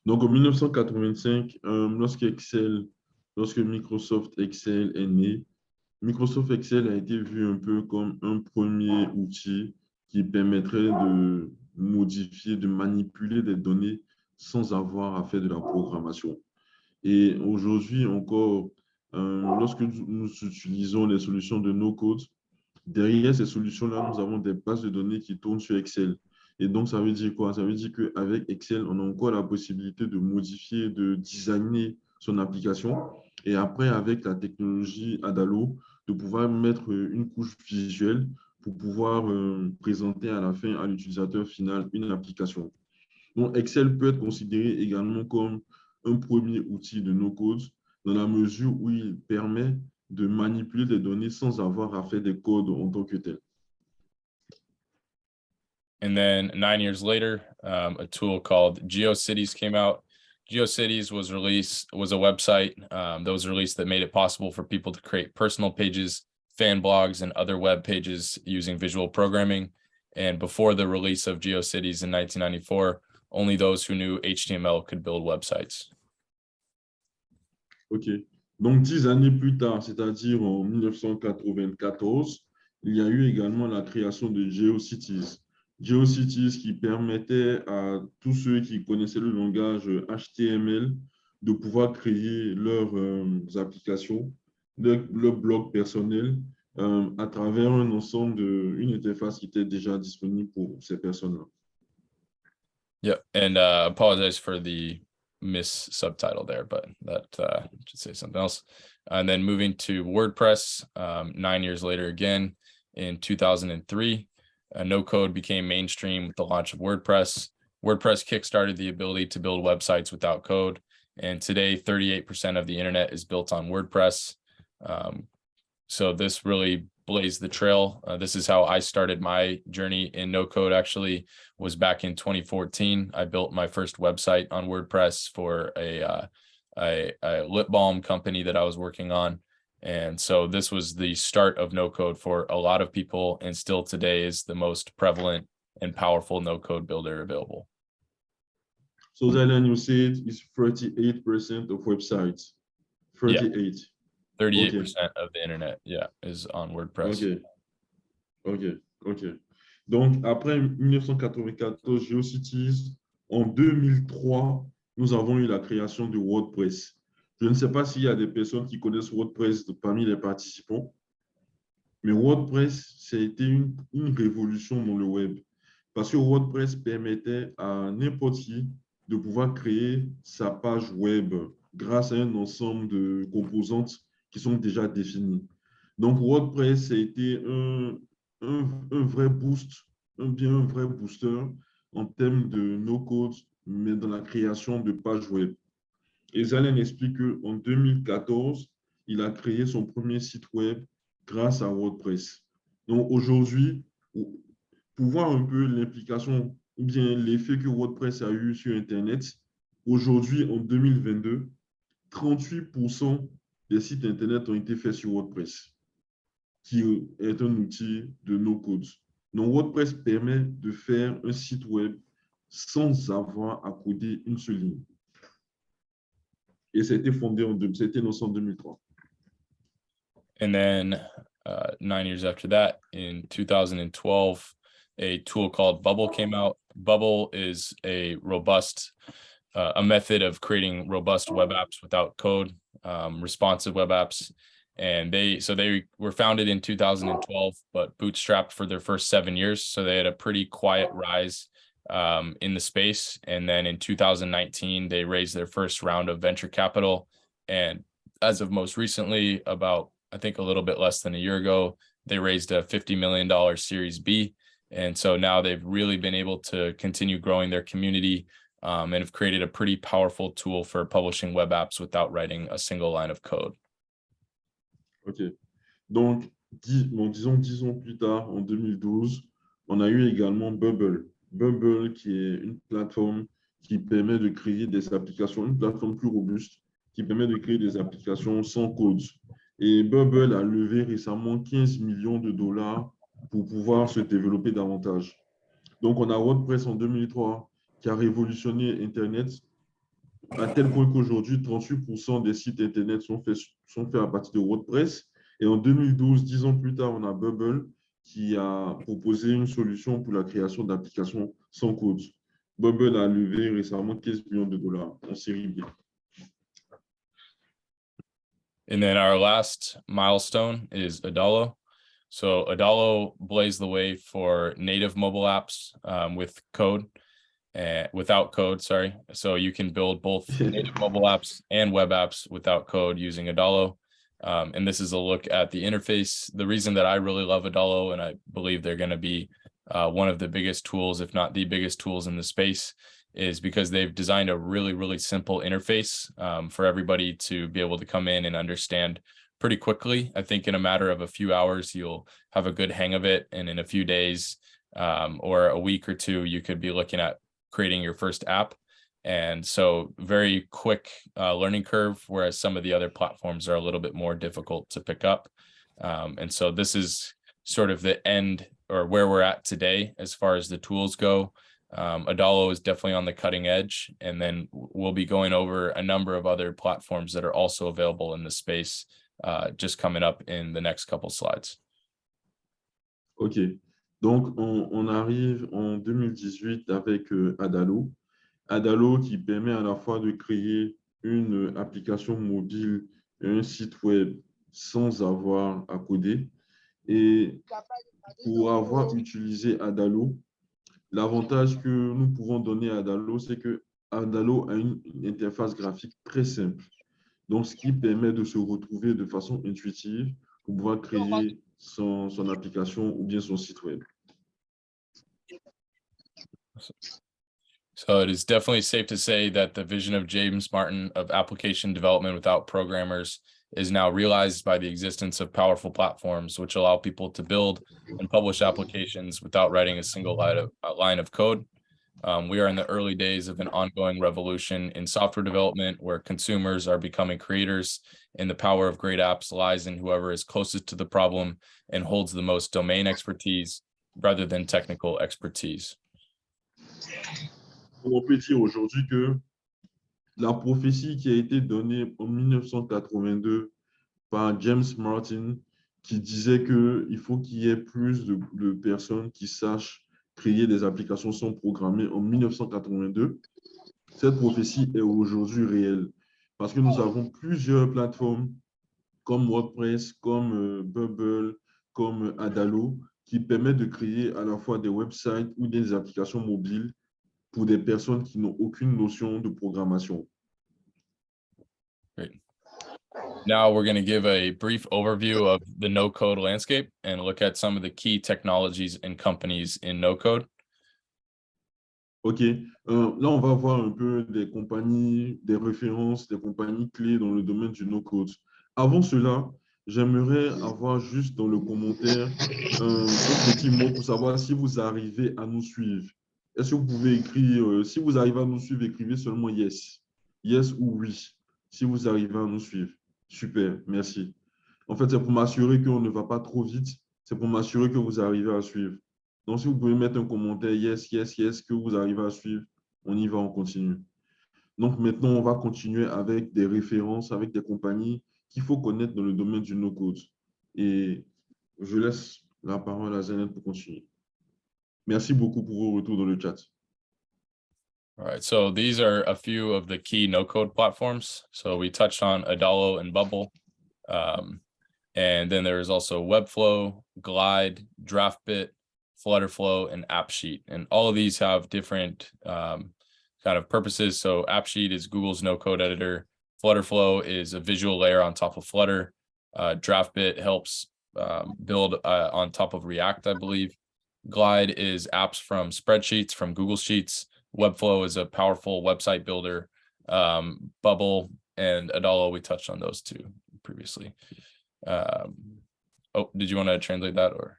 Donc en 1985, lorsque Microsoft Excel est né, Microsoft Excel a été vu un peu comme un premier outil qui permettrait de modifier, de manipuler des données sans avoir à faire de la programmation. Et aujourd'hui encore, lorsque nous utilisons les solutions de no-code, derrière ces solutions-là, nous avons des bases de données qui tournent sur Excel. Et donc, ça veut dire quoi? Ça veut dire qu'avec Excel, on a encore la possibilité de modifier, de designer son application. Et après, avec la technologie Adalo, de pouvoir mettre une couche visuelle pour pouvoir présenter à la fin à l'utilisateur final une application. Donc, Excel peut être considéré également comme un premier outil de no-code dans la mesure où il permet de manipuler des données sans avoir à faire des codes en tant que tel. And then 9 years later, a tool called GeoCities came out. GeoCities was a website that was released that made it possible for people to create personal pages, fan blogs, and other web pages using visual programming. And before the release of GeoCities in 1994, only those who knew HTML could build websites. OK. Donc, 10 années plus tard, c'est-à-dire en 1994, il y a eu également la création de GeoCities. GeoCities qui permettait à tous ceux qui connaissaient le langage HTML de pouvoir créer leurs applications, leur blog personnel à travers un ensemble une interface qui était déjà disponible pour ces personnes-là. Yeah, and apologize for the miss subtitle there, but that should say something else. And then moving to WordPress, 9 years later, again in 2003, no code became mainstream with the launch of WordPress. WordPress kickstarted the ability to build websites without code. And today, 38% of the internet is built on WordPress. So this really blazed the trail. This is how I started my journey in no code, actually, was back in 2014. I built my first website on WordPress for a lip balm company that I was working on. And so this was the start of no code for a lot of people, and still today is the most prevalent and powerful no code builder available. So then you said it's 38% of websites. 38. Yeah. 38% of the internet, yeah, is on WordPress. OK. Donc, après 1994, GeoCities, en 2003, nous avons eu la création de WordPress. Je ne sais pas s'il y a des personnes qui connaissent WordPress parmi les participants, mais WordPress, ça a été une révolution dans le web. Parce que WordPress permettait à n'importe qui de pouvoir créer sa page web grâce à un ensemble de composantes qui sont déjà définies. Donc, WordPress a été un vrai boost, un vrai booster en termes de no-code, mais dans la création de pages web. Et Zalen explique qu'en 2014, il a créé son premier site web grâce à WordPress. Donc, aujourd'hui, pour voir un peu l'implication ou bien l'effet que WordPress a eu sur Internet, aujourd'hui, en 2022, 38% des sites Internet ont été faits sur WordPress, qui est un outil de no-code. Donc, WordPress permet de faire un site web sans avoir à coder une seule ligne. Et ça a été fondé en 2003. And then 9 years after that, in 2012, a tool called Bubble came out. Bubble is a robust a method of creating robust web apps without code, responsive web apps. And they were founded in 2012, but bootstrapped for their first 7 years. So they had a pretty quiet rise in the space. And then in 2019, they raised their first round of venture capital. And as of most recently, about, I think, a little bit less than a year ago, they raised a $50 million Series B. And so now they've really been able to continue growing their community and have created a pretty powerful tool for publishing web apps without writing a single line of code. OK. Donc, disons 10 ans plus tard, en 2012, on a eu également Bubble. Bubble, qui est une plateforme qui permet de créer des applications, une plateforme plus robuste, qui permet de créer des applications sans code. Et Bubble a levé récemment 15 millions de dollars pour pouvoir se développer davantage. Donc, on a WordPress en 2003 qui a révolutionné Internet à tel point qu'aujourd'hui, 38% des sites Internet sont faits à partir de WordPress. Et en 2012, 10 ans plus tard, on a Bubble qui a proposé une solution pour la création d'applications sans code. Bubble a levé récemment 15 millions de dollars en série B. And then our last milestone is Adalo. So Adalo blazed the way for native mobile apps with code. Without code, sorry. So you can build both native mobile apps and web apps without code using Adalo. And this is a look at the interface. The reason that I really love Adalo, and I believe they're going to be one of the biggest tools, if not the biggest tools in the space, is because they've designed a really, really simple interface for everybody to be able to come in and understand pretty quickly. I think in a matter of a few hours, you'll have a good hang of it. And in a few days or a week or two, you could be looking at creating your first app. And so very quick learning curve, whereas some of the other platforms are a little bit more difficult to pick up. And so this is sort of the end or where we're at today as far as the tools go. Adalo is definitely on the cutting edge, and then we'll be going over a number of other platforms that are also available in the space just coming up in the next couple slides. OK. Donc, on arrive en 2018 avec Adalo. Adalo qui permet à la fois de créer une application mobile et un site web sans avoir à coder. Et pour avoir utilisé Adalo, l'avantage que nous pouvons donner à Adalo, c'est que Adalo a une interface graphique très simple. Donc, ce qui permet de se retrouver de façon intuitive pour pouvoir créer son application ou bien son site web. So it is definitely safe to say that the vision of James Martin of application development without programmers is now realized by the existence of powerful platforms which allow people to build and publish applications without writing a single line of code. We are in the early days of an ongoing revolution in software development where consumers are becoming creators, and the power of great apps lies in whoever is closest to the problem and holds the most domain expertise rather than technical expertise. On peut dire aujourd'hui que la prophétie qui a été donnée en 1982 par James Martin, qui disait qu'il faut qu'il y ait plus de personnes qui sachent créer des applications sans programmer en 1982, cette prophétie est aujourd'hui réelle. Parce que nous avons plusieurs plateformes comme WordPress, comme Bubble, comme Adalo, qui permettent de créer à la fois des websites ou des applications mobiles pour des personnes qui n'ont aucune notion de programmation. Great. Now we're going to give a brief overview of the no-code landscape and look at some of the key technologies and companies in no-code. OK. Là, on va voir un peu des compagnies, des références, des compagnies clés dans le domaine du no-code. Avant cela, j'aimerais avoir juste dans le commentaire un petit mot pour savoir si vous arrivez à nous suivre. Est-ce que vous pouvez écrire, si vous arrivez à nous suivre, écrivez seulement yes. Yes ou oui, si vous arrivez à nous suivre. Super, merci. En fait, c'est pour m'assurer qu'on ne va pas trop vite. C'est pour m'assurer que vous arrivez à suivre. Donc, si vous pouvez mettre un commentaire yes, yes, yes, que vous arrivez à suivre, on y va, on continue. Donc, maintenant, on va continuer avec des références, avec des compagnies qu'il faut connaître dans le domaine du no-code. Et je laisse la parole à Zeynep pour continuer. Merci beaucoup pour vos retours dans le chat. All right, so these are a few of the key no-code platforms. So we touched on Adalo and Bubble. And then there is also Webflow, Glide, DraftBit, Flutterflow, and AppSheet. And all of these have different kind of purposes. So AppSheet is Google's no-code editor. Flutterflow is a visual layer on top of Flutter. DraftBit helps build on top of React, I believe. Glide is apps from spreadsheets from Google Sheets. Webflow is a powerful website builder. Bubble and Adalo, we touched on those two previously. Oh, did you want to translate that or?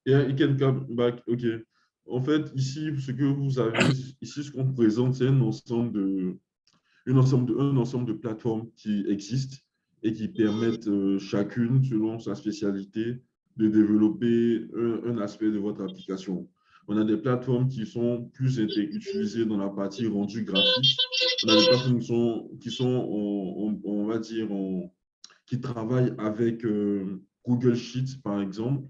Yeah, you can come back. OK. En fait, ici, ce que vous avez, ici, ce qu'on vous présente, c'est un ensemble de plateformes qui existent et qui permettent chacune, selon sa spécialité, de développer un aspect de votre application. On a des plateformes qui sont plus utilisées dans la partie rendu graphique. On a des plateformes qui sont on va dire, qui travaillent avec Google Sheets, par exemple.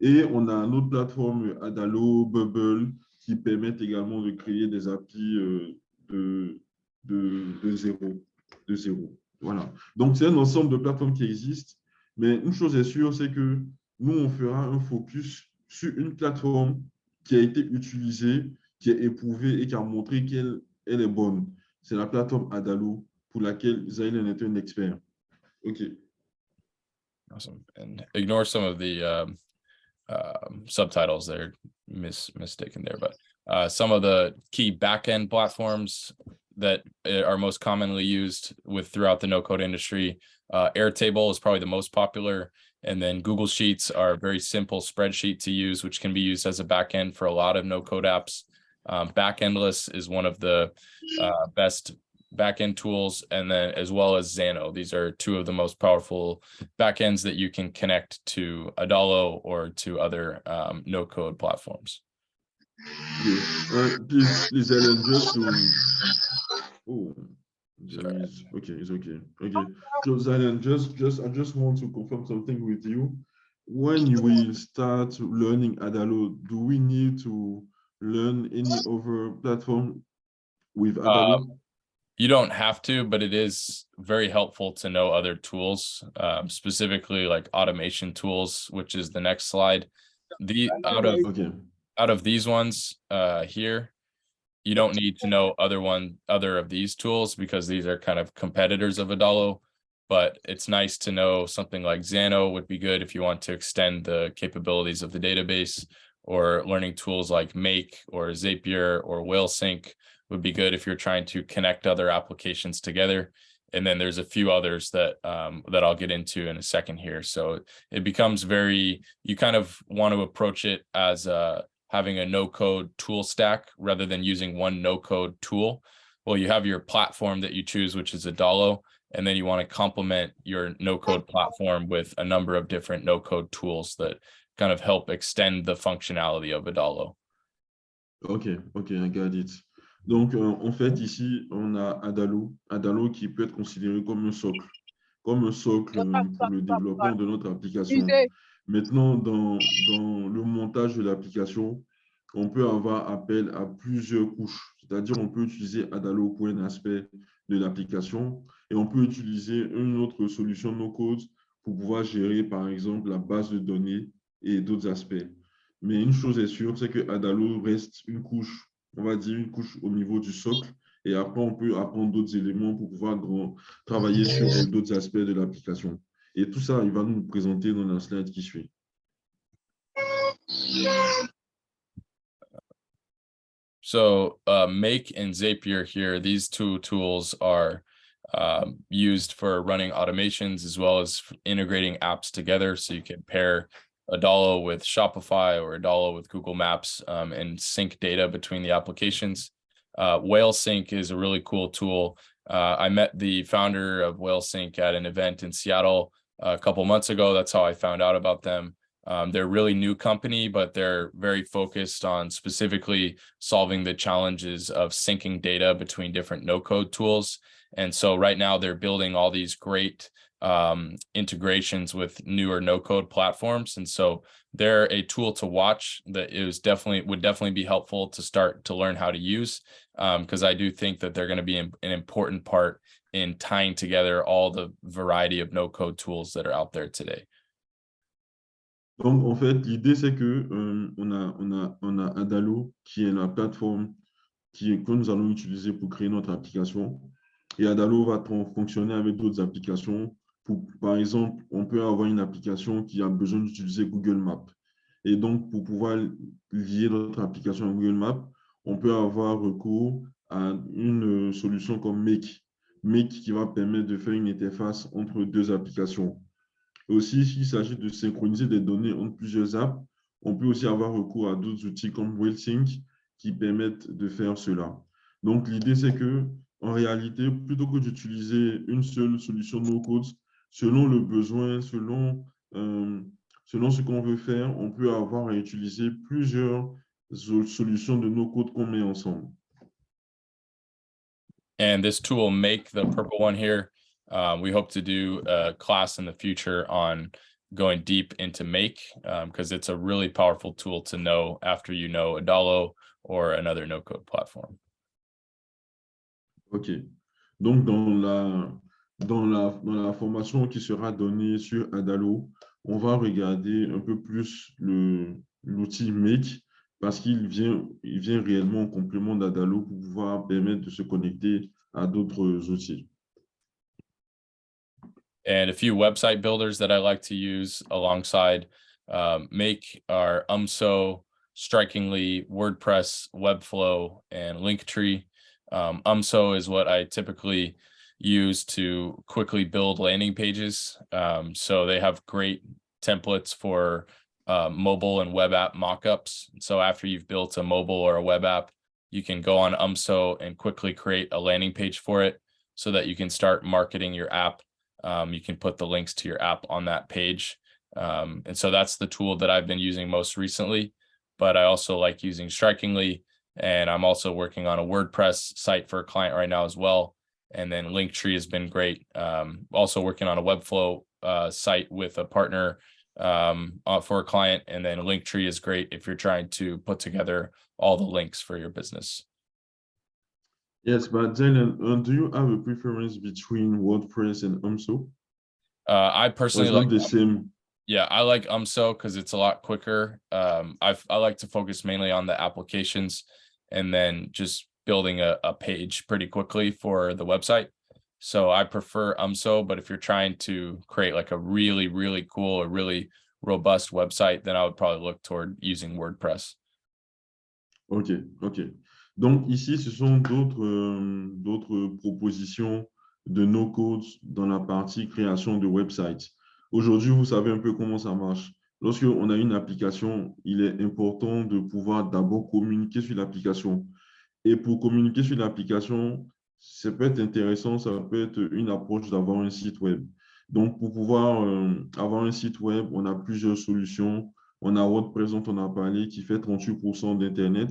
Et on a une autre plateforme, Adalo, Bubble, qui permettent également de créer des API de zéro. Voilà. Donc, c'est un ensemble de plateformes qui existent. Mais une chose est sûre, c'est que nous, on fera un focus sur une plateforme qui a été utilisée, qui est éprouvée et qui a montré qu'elle est bonne. C'est la plateforme Adalo, pour laquelle Zailen est un expert. OK. Awesome. And ignore some of the subtitles, they're mistaken there, but some of the key backend platforms that are most commonly used throughout the no-code industry. Airtable is probably the most popular, and then Google Sheets are a very simple spreadsheet to use, which can be used as a backend for a lot of no-code apps. Backendless is one of the best backend tools, and then as well as Xano. These are two of the most powerful backends that you can connect to Adalo or to other no-code platforms. Yeah. Please, Ellen, just to... Oh, okay, it's okay. Okay, so Ellen, I just want to confirm something with you. When you will start learning Adalo, do we need to learn any other platform with Adalo? You don't have to, but it is very helpful to know other tools, specifically like automation tools, which is the next slide. Out of these ones here, you don't need to know other of these tools because these are kind of competitors of Adalo, but it's nice to know something like Xano would be good if you want to extend the capabilities of the database, or learning tools like Make or Zapier or WhaleSync would be good if you're trying to connect other applications together. And then there's a few others that I'll get into in a second here. So it becomes you kind of want to approach it as having a no-code tool stack rather than using one no-code tool. Well, you have your platform that you choose, which is Adalo, and then you want to complement your no-code platform with a number of different no-code tools that kind of help extend the functionality of Adalo. Okay, I got it. Donc, en fait, ici, on a Adalo qui peut être considéré comme un socle pour le développement de notre application. Maintenant, dans le montage de l'application, on peut avoir appel à plusieurs couches. C'est-à-dire, on peut utiliser Adalo pour un aspect de l'application et on peut utiliser une autre solution no-code pour pouvoir gérer, par exemple, la base de données et d'autres aspects. Mais une chose est sûre, c'est que Adalo reste une couche, on va dire une couche au niveau du socle, et après, on peut apprendre d'autres éléments pour pouvoir travailler sur d'autres aspects de l'application. Et tout ça, il va nous présenter dans la slide qui suit. So Make and Zapier here, these two tools are used for running automations as well as integrating apps together. So you can pair Adalo with Shopify or Adalo with Google Maps and sync data between the applications. WhaleSync is a really cool tool. I met the founder of WhaleSync at an event in Seattle a couple months ago. That's how I found out about them. They're a really new company, but they're very focused on specifically solving the challenges of syncing data between different no-code tools. And so right now they're building all these great integrations with newer no-code platforms. And so they're a tool to watch that would definitely be helpful to start to learn how to use, because I do think that they're going to be an important part in tying together all the variety of no-code tools that are out there today. Donc, en fait, l'idée, c'est que on a Adalo, qui est la plateforme que nous allons utiliser pour créer notre application. Et Adalo va fonctionner avec d'autres applications. Par exemple, on peut avoir une application qui a besoin d'utiliser Google Maps. Et donc, pour pouvoir lier notre application à Google Maps, on peut avoir recours à une solution comme Make. Make qui va permettre de faire une interface entre deux applications. Aussi, s'il s'agit de synchroniser des données entre plusieurs apps, on peut aussi avoir recours à d'autres outils comme WellSync qui permettent de faire cela. Donc, l'idée, c'est que, en réalité, plutôt que d'utiliser une seule solution no-code, selon le besoin, selon ce qu'on veut faire, on peut avoir à utiliser plusieurs solutions de no-code qu'on met ensemble. And this tool, Make, the purple one here, we hope to do a class in the future on going deep into Make, because it's a really powerful tool to know after you know Adalo or another no-code platform. OK. Donc, dans la formation qui sera donnée sur Adalo, on va regarder un peu plus l'outil Make parce qu'il vient réellement en complément d'Adalo pour pouvoir permettre de se connecter à d'autres outils. And a few website builders that I like to use alongside Make are UMSO, Strikingly, WordPress, Webflow, and Linktree. UMSO is what I typically use to quickly build landing pages. So they have great templates for mobile and web app mockups. So after you've built a mobile or a web app, you can go on UMSO and quickly create a landing page for it so that you can start marketing your app. You can put the links to your app on that page. And so that's the tool that I've been using most recently, but I also like using Strikingly, and I'm also working on a WordPress site for a client right now as well. And then Linktree has been great. Also working on a Webflow site with a partner for a client. And then Linktree is great if you're trying to put together all the links for your business. Yes, but Jalen, do you have a preference between WordPress and UMSO? I personally like like the same. Yeah, I like UMSO because it's a lot quicker. I like to focus mainly on the applications and then just building a page pretty quickly for the website. So I prefer UMSO, but if you're trying to create like a really, really cool or really robust website, then I would probably look toward using WordPress. OK, OK. Donc ici, ce sont d'autres propositions de no-code dans la partie création de website. Aujourd'hui, vous savez un peu comment ça marche. Lorsqu'on a une application, il est important de pouvoir d'abord communiquer sur l'application. Et pour communiquer sur l'application, ça peut être intéressant, ça peut être une approche d'avoir un site web. Donc, pour pouvoir avoir un site web, on a plusieurs solutions. On a WordPress dont on a parlé qui fait 38% d'Internet.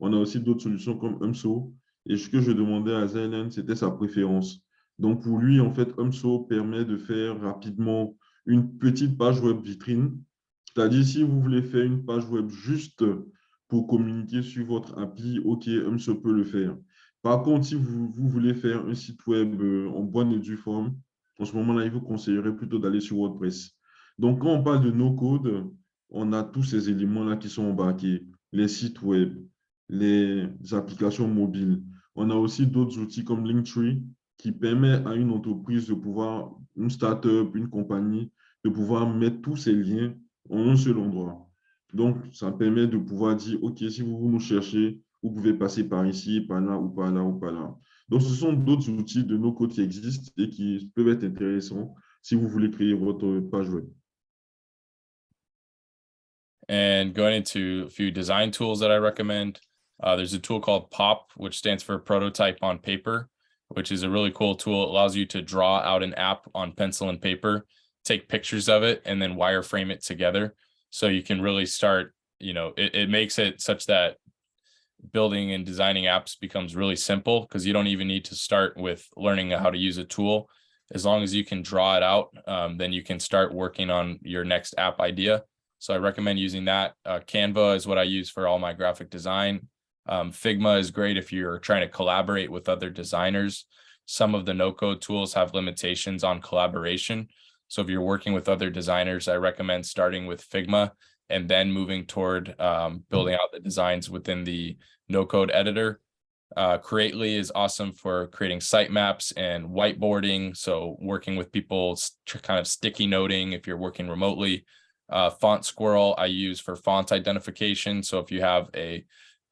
On a aussi d'autres solutions comme UMSO. Et ce que je demandais à Zaylen, c'était sa préférence. Donc, pour lui, en fait, UMSO permet de faire rapidement une petite page web vitrine. C'est-à-dire, si vous voulez faire une page web juste pour communiquer sur votre appli, OK, UMSO peut le faire. Par contre, si vous voulez faire un site web en bonne et due forme, en ce moment-là, il vous conseillerait plutôt d'aller sur WordPress. Donc, quand on parle de no-code, on a tous ces éléments-là qui sont embarqués. Les sites web, les applications mobiles. On a aussi d'autres outils comme Linktree qui permet à une entreprise de pouvoir, une startup, une compagnie, de pouvoir mettre tous ces liens en un seul endroit. Donc, ça permet de pouvoir dire, OK, si vous nous cherchez, vous pouvez passer par ici, par là, ou par là, ou par là. Donc, ce sont d'autres outils de nos codes qui existent et qui peuvent être intéressants si vous voulez créer votre page web. And going into a few design tools that I recommend, there's a tool called POP, which stands for Prototype on Paper, which is a really cool tool. It allows you to draw out an app on pencil and paper, take pictures of it, and then wireframe it together. So you can really start, it makes it such that building and designing apps becomes really simple because you don't even need to start with learning how to use a tool. As long as you can draw it out, then you can start working on your next app idea. So I recommend using that. Canva is what I use for all my graphic design. Figma is great if you're trying to collaborate with other designers. Some of the no-code tools have limitations on collaboration. So if you're working with other designers, I recommend starting with Figma and then moving toward building out the designs within the no-code editor. Creately is awesome for creating sitemaps and whiteboarding. So working with people, kind of sticky noting if you're working remotely. Font Squirrel I use for font identification. So if you have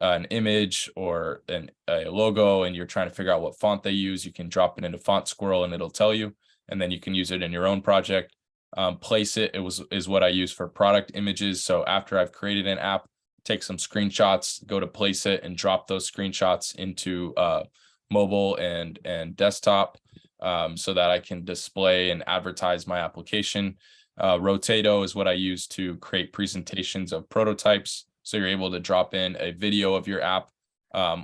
an image or a logo and you're trying to figure out what font they use, you can drop it into Font Squirrel and it'll tell you, and then you can use it in your own project. Place It is what I use for product images. So after I've created an app, take some screenshots, go to Place It and drop those screenshots into mobile and desktop so that I can display and advertise my application. Rotato is what I use to create presentations of prototypes. So you're able to drop in a video of your app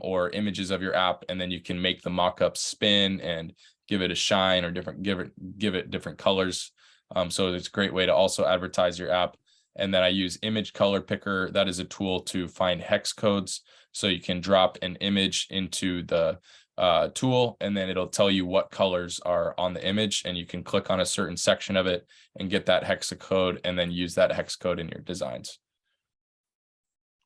or images of your app, and then you can make the mock-up spin and give it a shine or give it different colors. So it's a great way to also advertise your app. And then I use Image Color Picker. That is a tool to find hex codes. So you can drop an image into the tool, and then it'll tell you what colors are on the image, and you can click on a certain section of it and get that hex code, and then use that hex code in your designs.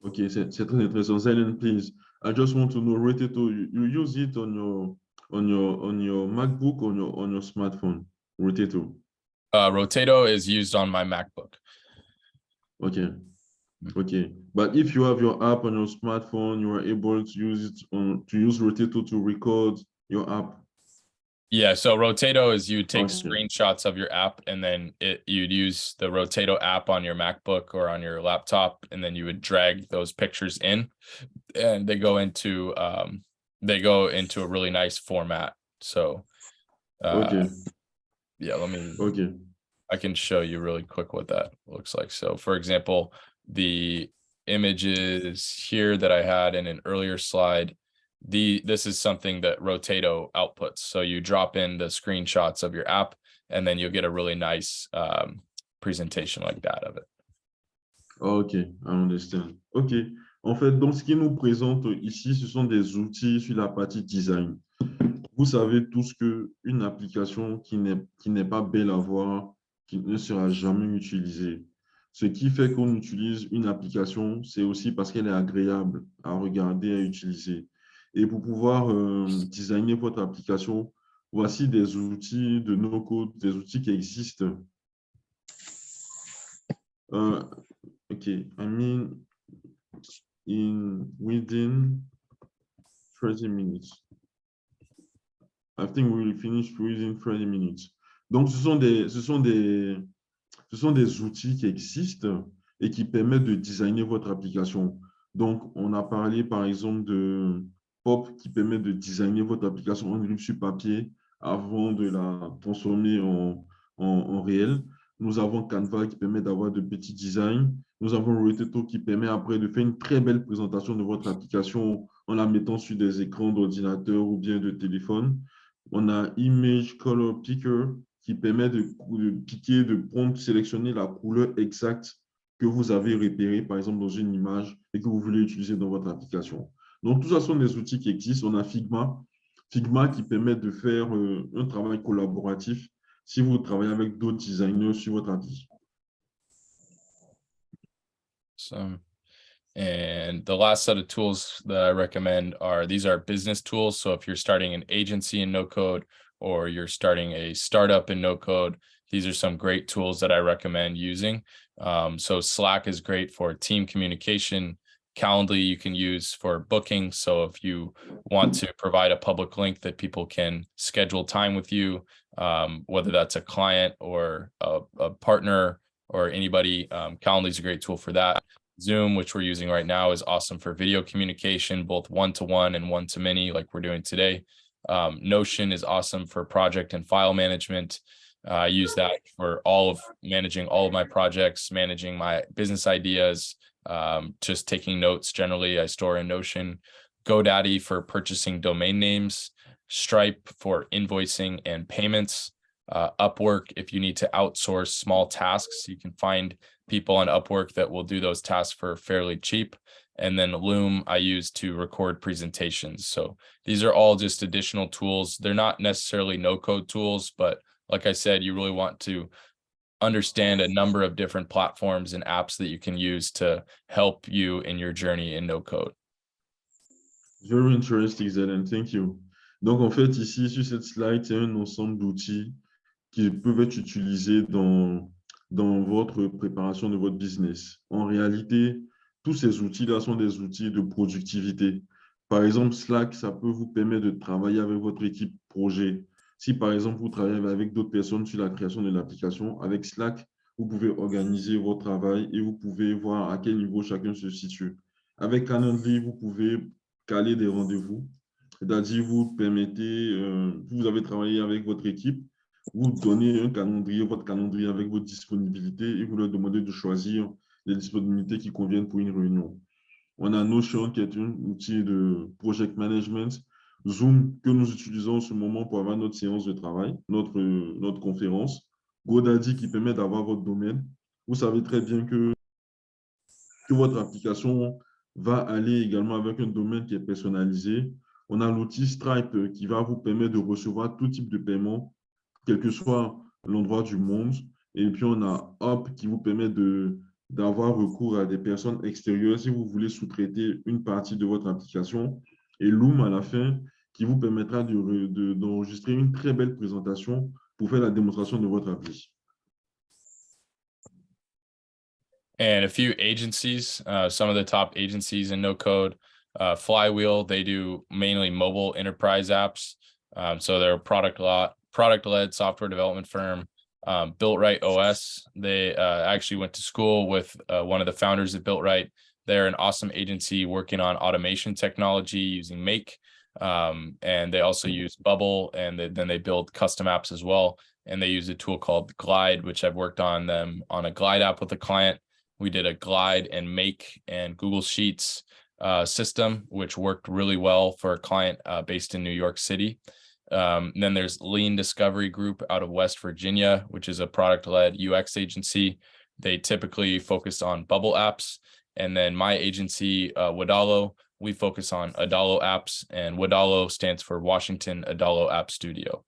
Okay, c'est très intéressant. Zelen, please. I just want to know, Rotato, you use it on your MacBook or on your smartphone? Rotato. Rotato is used on my MacBook. Okay. Okay. But if you have your app on your smartphone, you are able to use Rotato to record your app. Yeah, so Rotato is you take screenshots of your app, and then you'd use the Rotato app on your MacBook or on your laptop, and then you would drag those pictures in, and they go into a really nice format. So okay. Yeah, I can show you really quick what that looks like. So for example, the images here that I had in an earlier slide, this is something that Rotato outputs. So you drop in the screenshots of your app, and then you'll get a really nice presentation like that of it. Ok, I understand. Ok. En fait, donc ce qui nous présente ici, ce sont des outils sur la partie design. Vous savez tous qu'une application qui n'est pas belle à voir, qui ne sera jamais utilisée. Ce qui fait qu'on utilise une application, c'est aussi parce qu'elle est agréable à regarder, à utiliser. Et pour pouvoir designer votre application, voici des outils de no-code, des outils qui existent. OK, I mean, within 30 minutes. I think we will finish within 30 minutes. Donc, ce sont des outils qui existent et qui permettent de designer votre application. Donc, on a parlé, par exemple, de Pop qui permet de designer votre application en ligne sur papier avant de la transformer en réel. Nous avons Canva qui permet d'avoir de petits designs. Nous avons Rotato qui permet après de faire une très belle présentation de votre application en la mettant sur des écrans d'ordinateur ou bien de téléphone. On a Image Color Picker qui permet de piquer, de prendre, sélectionner la couleur exacte que vous avez repérée, par exemple, dans une image et que vous voulez utiliser dans votre application. Donc, tout ça sont des outils qui existent. On a Figma qui permet de faire un travail collaboratif si vous travaillez avec d'autres designers sur votre application. And the last set of tools that I recommend these are business tools. So if you're starting an agency in no code, or you're starting a startup in no code, these are some great tools that I recommend using. So Slack is great for team communication. Calendly you can use for booking. So if you want to provide a public link that people can schedule time with you, whether that's a client or a partner or anybody, Calendly is a great tool for that. Zoom, which we're using right now, is awesome for video communication, both one-to-one and one-to-many like we're doing today. Notion is awesome for project and file management. I use that for managing all of my projects, managing my business ideas, just taking notes. Generally, I store in Notion. GoDaddy for purchasing domain names. Stripe for invoicing and payments. Upwork, if you need to outsource small tasks, you can find people on Upwork that will do those tasks for fairly cheap. And then Loom I use to record presentations. So these are all just additional tools. They're not necessarily no-code tools, but like I said, you really want to understand a number of different platforms and apps that you can use to help you in your journey in no-code. Very interesting, Zelen. Thank you. Donc, en fait, ici, sur cette slide, c'est un ensemble d'outils qui peuvent être utilisés dans votre préparation de votre business. En réalité, tous ces outils-là sont des outils de productivité. Par exemple, Slack, ça peut vous permettre de travailler avec votre équipe projet. Si, par exemple, vous travaillez avec d'autres personnes sur la création de l'application, avec Slack, vous pouvez organiser votre travail et vous pouvez voir à quel niveau chacun se situe. Avec Calendly, vous pouvez caler des rendez-vous. C'est-à-dire, vous permettez, vous avez travaillé avec votre équipe, vous donnez un calendrier, votre calendrier avec vos disponibilités et vous leur demandez de choisir les disponibilités qui conviennent pour une réunion. On a Notion qui est un outil de project management, Zoom que nous utilisons en ce moment pour avoir notre séance de travail, notre conférence, GoDaddy qui permet d'avoir votre domaine. Vous savez très bien que votre application va aller également avec un domaine qui est personnalisé. On a l'outil Stripe qui va vous permettre de recevoir tout type de paiement, quel que soit l'endroit du monde. Et puis, on a Hop qui vous permet d'avoir recours à des personnes extérieures si vous voulez sous-traiter une partie de votre application. Et Loom, à la fin, qui vous permettra d'enregistrer une très belle présentation pour faire la démonstration de votre appli. And a few agencies, some of the top agencies in no code, Flywheel, they do mainly mobile enterprise apps. So they're a product-led software development firm. BuiltRight OS, they actually went to school with one of the founders of BuiltRight. They're an awesome agency working on automation technology using Make. And they also use Bubble, and then they build custom apps as well. And they use a tool called Glide, which I've worked on them on a Glide app with a client. We did a Glide and Make and Google Sheets system, which worked really well for a client based in New York City. Then there's Lean Discovery Group out of West Virginia, which is a product-led UX agency. They typically focus on Bubble apps. And then my agency, Wadalo, we focus on Adalo apps, and Wadalo stands for Washington Adalo App Studio.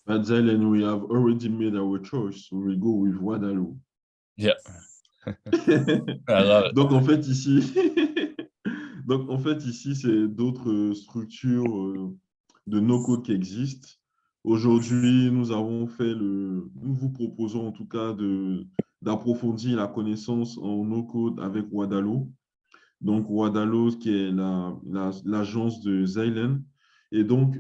But then we have already made our choice, so we go with Wadalo. Yeah. I love it. Donc, en fait, ici, c'est d'autres structures de no-code qui existent. Aujourd'hui, nous vous proposons en tout cas d'approfondir la connaissance en no-code avec Wadalo. Donc, Wadalo, qui est l'agence de Zelen. Et donc,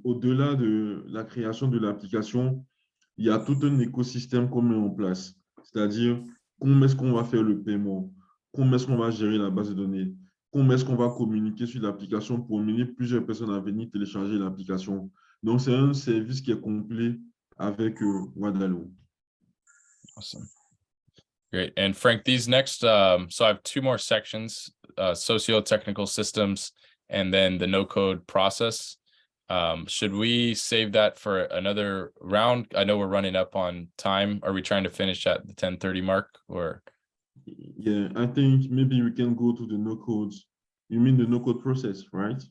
au-delà de la création de l'application, il y a tout un écosystème qu'on met en place. C'est-à-dire, comment est-ce qu'on va faire le paiement? Comment est-ce qu'on va gérer la base de données? Comment est-ce qu'on va communiquer sur l'application pour amener plusieurs personnes à venir télécharger l'application? Donc, c'est un service qui est complet avec Wadalo. Awesome. Great. And Frank, these next, so I have two more sections, socio-technical systems, and then the no-code process. Should we save that for another round? I know we're running up on time. Are we trying to finish at the 10:30 mark, or? Yeah, I think maybe we can go to the no-code. You mean the no-code process, right?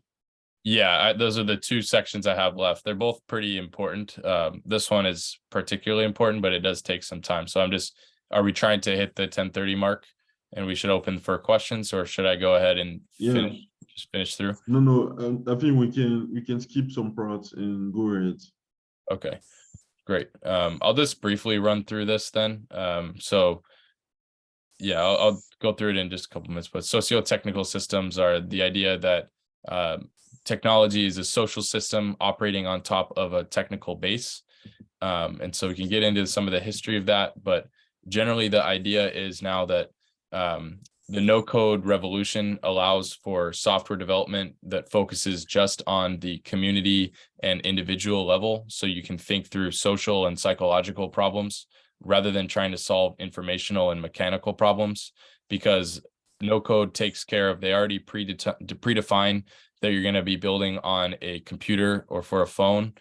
Yeah, those are the two sections I have left. They're both pretty important. This one is particularly important, but it does take some time. So are we trying to hit the 10:30 mark and we should open for questions, or should I go ahead and finish through? No, I think we can skip some parts and go ahead. Okay, great. I'll just briefly run through this then. So yeah, I'll go through it in just a couple minutes, but socio-technical systems are the idea that technology is a social system operating on top of a technical base. And so we can get into some of the history of that, but generally the idea is now that the no-code revolution allows for software development that focuses just on the community and individual level. So you can think through social and psychological problems rather than trying to solve informational and mechanical problems, because no-code takes care of, they already predefine that you're going to be building on a computer or for a phone.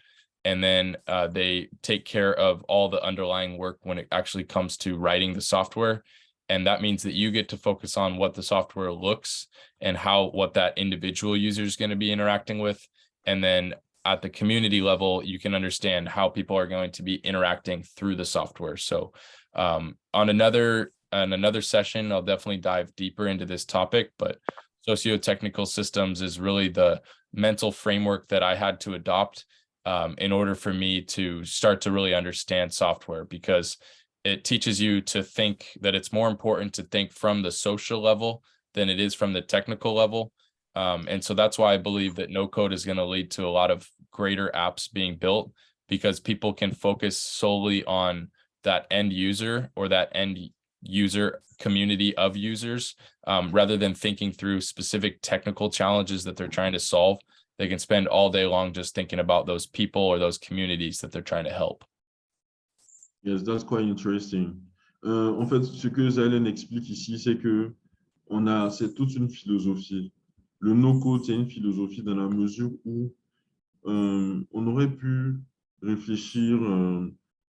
and then they take care of all the underlying work when it actually comes to writing the software. And that means that you get to focus on what the software looks and what that individual user is going to be interacting with. And then at the community level, you can understand how people are going to be interacting through the software. So on another session, I'll definitely dive deeper into this topic, but socio-technical systems is really the mental framework that I had to adopt in order for me to start to really understand software, because it teaches you to think that it's more important to think from the social level than it is from the technical level. And so that's why I believe that no code is going to lead to a lot of greater apps being built, because people can focus solely on that end user or that end user community of users, rather than thinking through specific technical challenges that they're trying to solve. They can spend all day long just thinking about those people or those communities that they're trying to help. Yes, that's quite interesting. En fait, ce que Zalen explique ici, c'est que c'est toute une philosophie. Le no-code, c'est une philosophie dans la mesure où on aurait pu réfléchir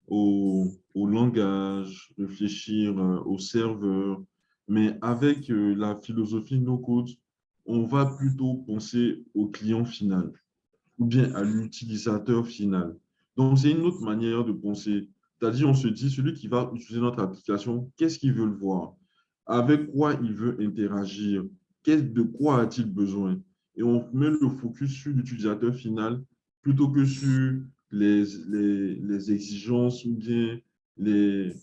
au langage, réfléchir au serveur, mais avec la philosophie no-code, on va plutôt penser au client final ou bien à l'utilisateur final. Donc, c'est une autre manière de penser. C'est-à-dire, on se dit, celui qui va utiliser notre application, qu'est-ce qu'il veut le voir? Avec quoi il veut interagir? De quoi a-t-il besoin? Et on met le focus sur l'utilisateur final plutôt que sur les exigences ou bien les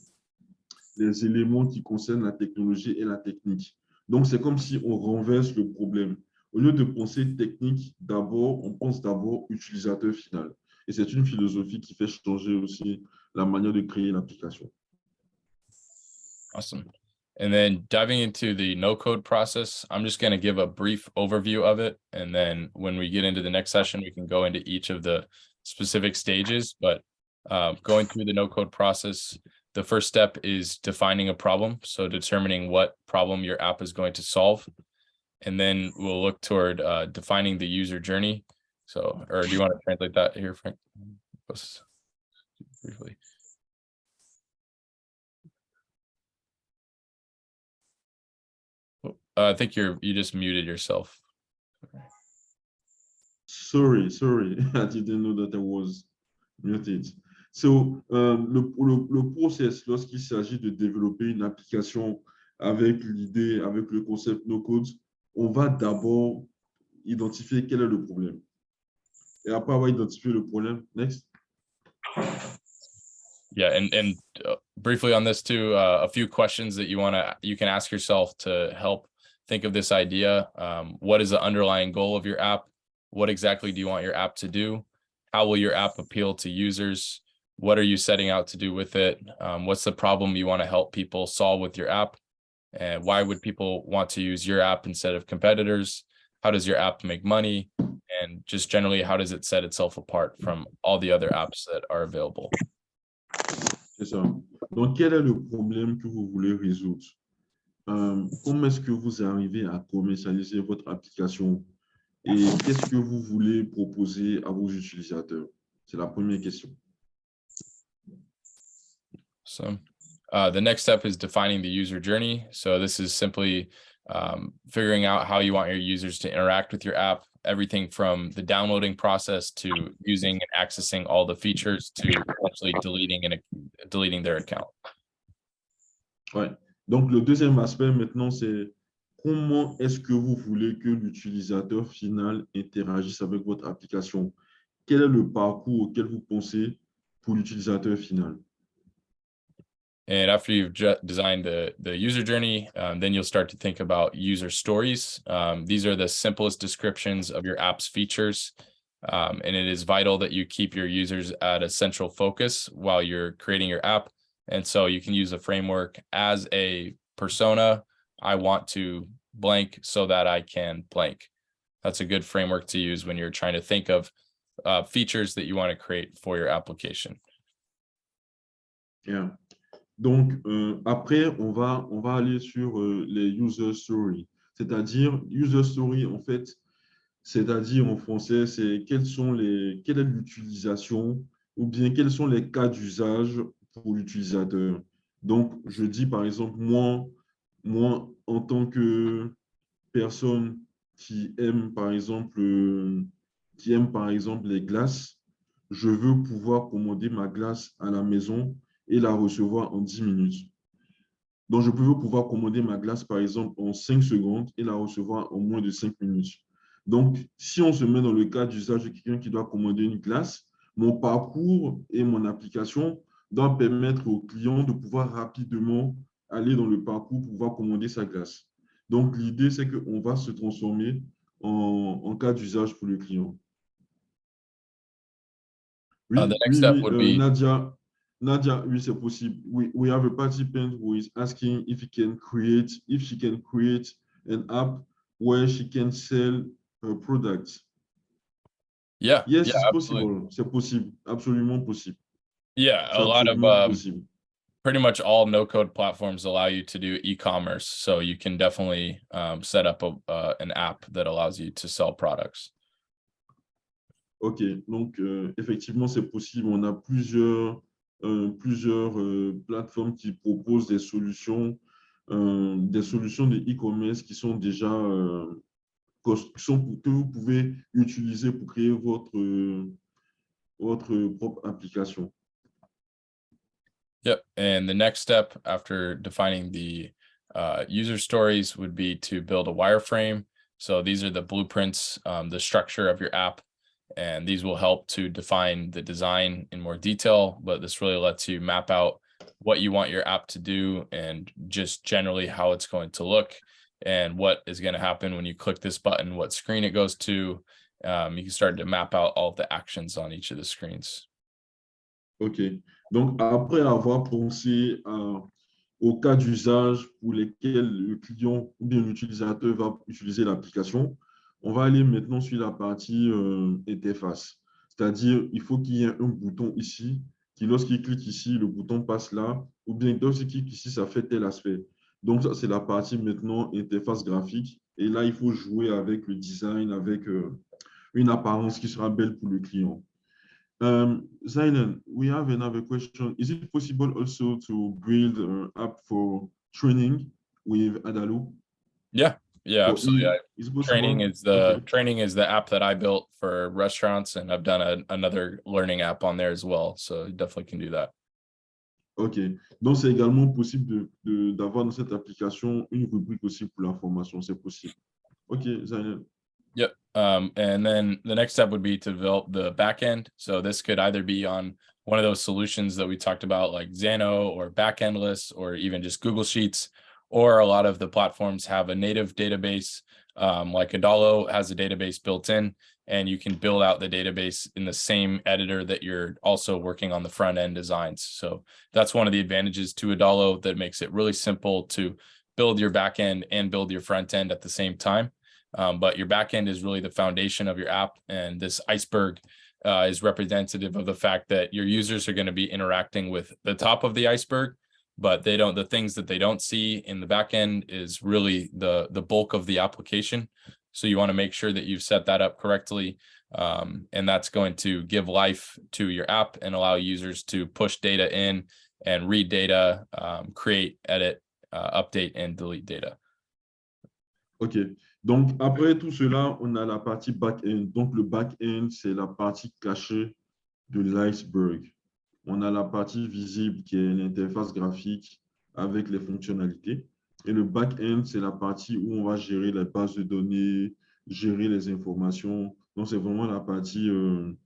éléments qui concernent la technologie et la technique. Donc, c'est comme si on renverse le problème. Au lieu de penser technique d'abord, on pense d'abord utilisateur final. Et c'est une philosophie qui fait changer aussi la manière de créer l'application. Awesome. And then diving into the no-code process, I'm just going to give a brief overview of it. And then when we get into the next session, we can go into each of the specific stages. But going through the no-code process, the first step is defining a problem. So determining what problem your app is going to solve. And then we'll look toward defining the user journey. So, or do you want to translate that here, Frank? Briefly. I think you just muted yourself. Sorry. I didn't know that I was muted. So, le process, lorsqu'il s'agit de développer une application avec l'idée, avec le concept no-code, on va d'abord identifier quel est le problème. Et après avoir identifié le problème, next. Yeah, and briefly on this too, a few questions that you can ask yourself to help think of this idea. What is the underlying goal of your app? What exactly do you want your app to do? How will your app appeal to users? What are you setting out to do with it? What's the problem you want to help people solve with your app? And why would people want to use your app instead of competitors? How does your app make money? And just generally, how does it set itself apart from all the other apps that are available? C'est ça. Donc, quel est le problème que vous voulez résoudre? Comment est-ce que vous arrivez à commercialiser votre application? Et qu'est-ce que vous voulez proposer à vos utilisateurs? C'est la première question. So the next step is defining the user journey. So this is simply figuring out how you want your users to interact with your app, everything from the downloading process to using and accessing all the features to actually deleting their account. Ouais. Donc, le deuxième aspect maintenant, c'est comment est-ce que vous voulez que l'utilisateur final interagisse avec votre application? Quel est le parcours auquel vous pensez pour l'utilisateur final? And after you've designed the user journey, then you'll start to think about user stories. These are the simplest descriptions of your app's features. And it is vital that you keep your users at a central focus while you're creating your app. And so you can use a framework as a persona. I want to blank so that I can blank. That's a good framework to use when you're trying to think of features that you want to create for your application. Yeah. Donc, après, on va aller sur les user stories. C'est-à-dire, user story, en fait, C'est-à-dire en français, c'est quelle est l'utilisation ou bien quels sont les cas d'usage pour l'utilisateur. Donc, je dis par exemple, moi en tant que personne qui aime par exemple, les glaces, je veux pouvoir commander ma glace à la maison et la recevoir en 10 minutes. Donc, je peux pouvoir commander ma glace, par exemple, en 5 secondes et la recevoir en moins de 5 minutes. Donc, si on se met dans le cas d'usage de quelqu'un qui doit commander une glace, mon parcours et mon application doivent permettre au client de pouvoir rapidement aller dans le parcours pour pouvoir commander sa glace. Donc, l'idée, c'est qu'on va se transformer en cas d'usage pour le client. The Oui, next oui, step oui, would be, Nadia, oui, c'est possible. We have a participant who is asking if she can create an app where she can sell her products. yeah, Yes, yeah, it's absolutely. possible. C'est possible. Absolument possible. Yeah, C'est a lot of absolument possible. pretty much all no code platforms allow you to do e-commerce. So you can definitely set up an app that allows you to sell products. OK. Donc, effectivement, c'est possible. On a plusieurs plateformes qui proposent des solutions de e-commerce qui sont déjà que vous pouvez utiliser pour créer votre propre application. Yep. And the next step after defining the user stories would be to build a wireframe. So these are the blueprints, the structure of your app, and these will help to define the design in more detail. But this really lets you map out what you want your app to do and just generally how it's going to look and what is going to happen when you click this button, what screen it goes to. You can start to map out all of the actions on each of the screens. OK. Donc, après avoir pensé au cas d'usage pour lesquels le client ou bien l'utilisateur va utiliser l'application, on va aller maintenant sur la partie interface. C'est-à-dire, il faut qu'il y ait un bouton ici qui, lorsqu'il clique ici, le bouton passe là, ou bien lorsqu'il clique ici, ça fait tel aspect. Donc, ça, c'est la partie maintenant interface graphique. Et là, il faut jouer avec le design, avec une apparence qui sera belle pour le client. Zainan, we have another question. Is it possible also to build an app for training with Adalu? Yeah, yeah, absolutely. Is it possible? Training is the app that I built for restaurants, and I've done another learning app on there as well. So you definitely can do that. OK. Donc, c'est également possible d'avoir dans cette application une rubrique aussi pour la formation. C'est possible. OK, Zainan. Yep. And then the next step would be to develop the backend. So this could either be on one of those solutions that we talked about, like Xano or Backendless, or even just Google Sheets, or a lot of the platforms have a native database. Like Adalo has a database built in, and you can build out the database in the same editor that you're also working on the front end designs. So that's one of the advantages to Adalo that makes it really simple to build your backend and build your front end at the same time. But your backend is really the foundation of your app, and this iceberg is representative of the fact that your users are going to be interacting with the top of the iceberg, but the things that they don't see in the backend is really the bulk of the application. So you want to make sure that you've set that up correctly, and that's going to give life to your app and allow users to push data in and read data, create, edit, update, and delete data. OK. Donc, après tout cela, on a la partie back-end. Donc, le back-end, c'est la partie cachée de l'iceberg. On a la partie visible qui est l'interface graphique avec les fonctionnalités. Et le back-end, c'est la partie où on va gérer les bases de données, gérer les informations. Donc, c'est vraiment la partie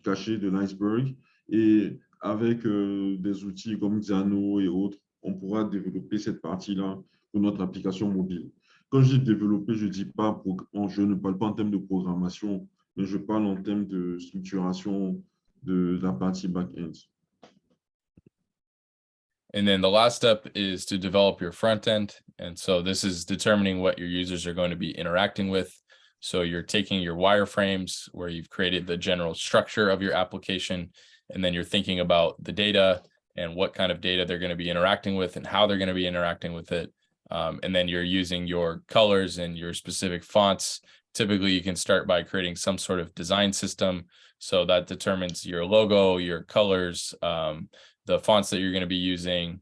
cachée de l'iceberg. Et avec des outils comme Xano et autres, on pourra développer cette partie-là pour notre application mobile. Quand je dis développer, je ne parle pas en termes de programmation, mais je parle en termes de structuration de la partie back-end. And then the last step is to develop your front end. And so this is determining what your users are going to be interacting with. So you're taking your wireframes where you've created the general structure of your application, and then you're thinking about the data and what kind of data they're going to be interacting with and how they're going to be interacting with it. And then you're using your colors and your specific fonts typically you can start by creating some sort of design system. So that determines your logo, your colors, the fonts that you're going to be using,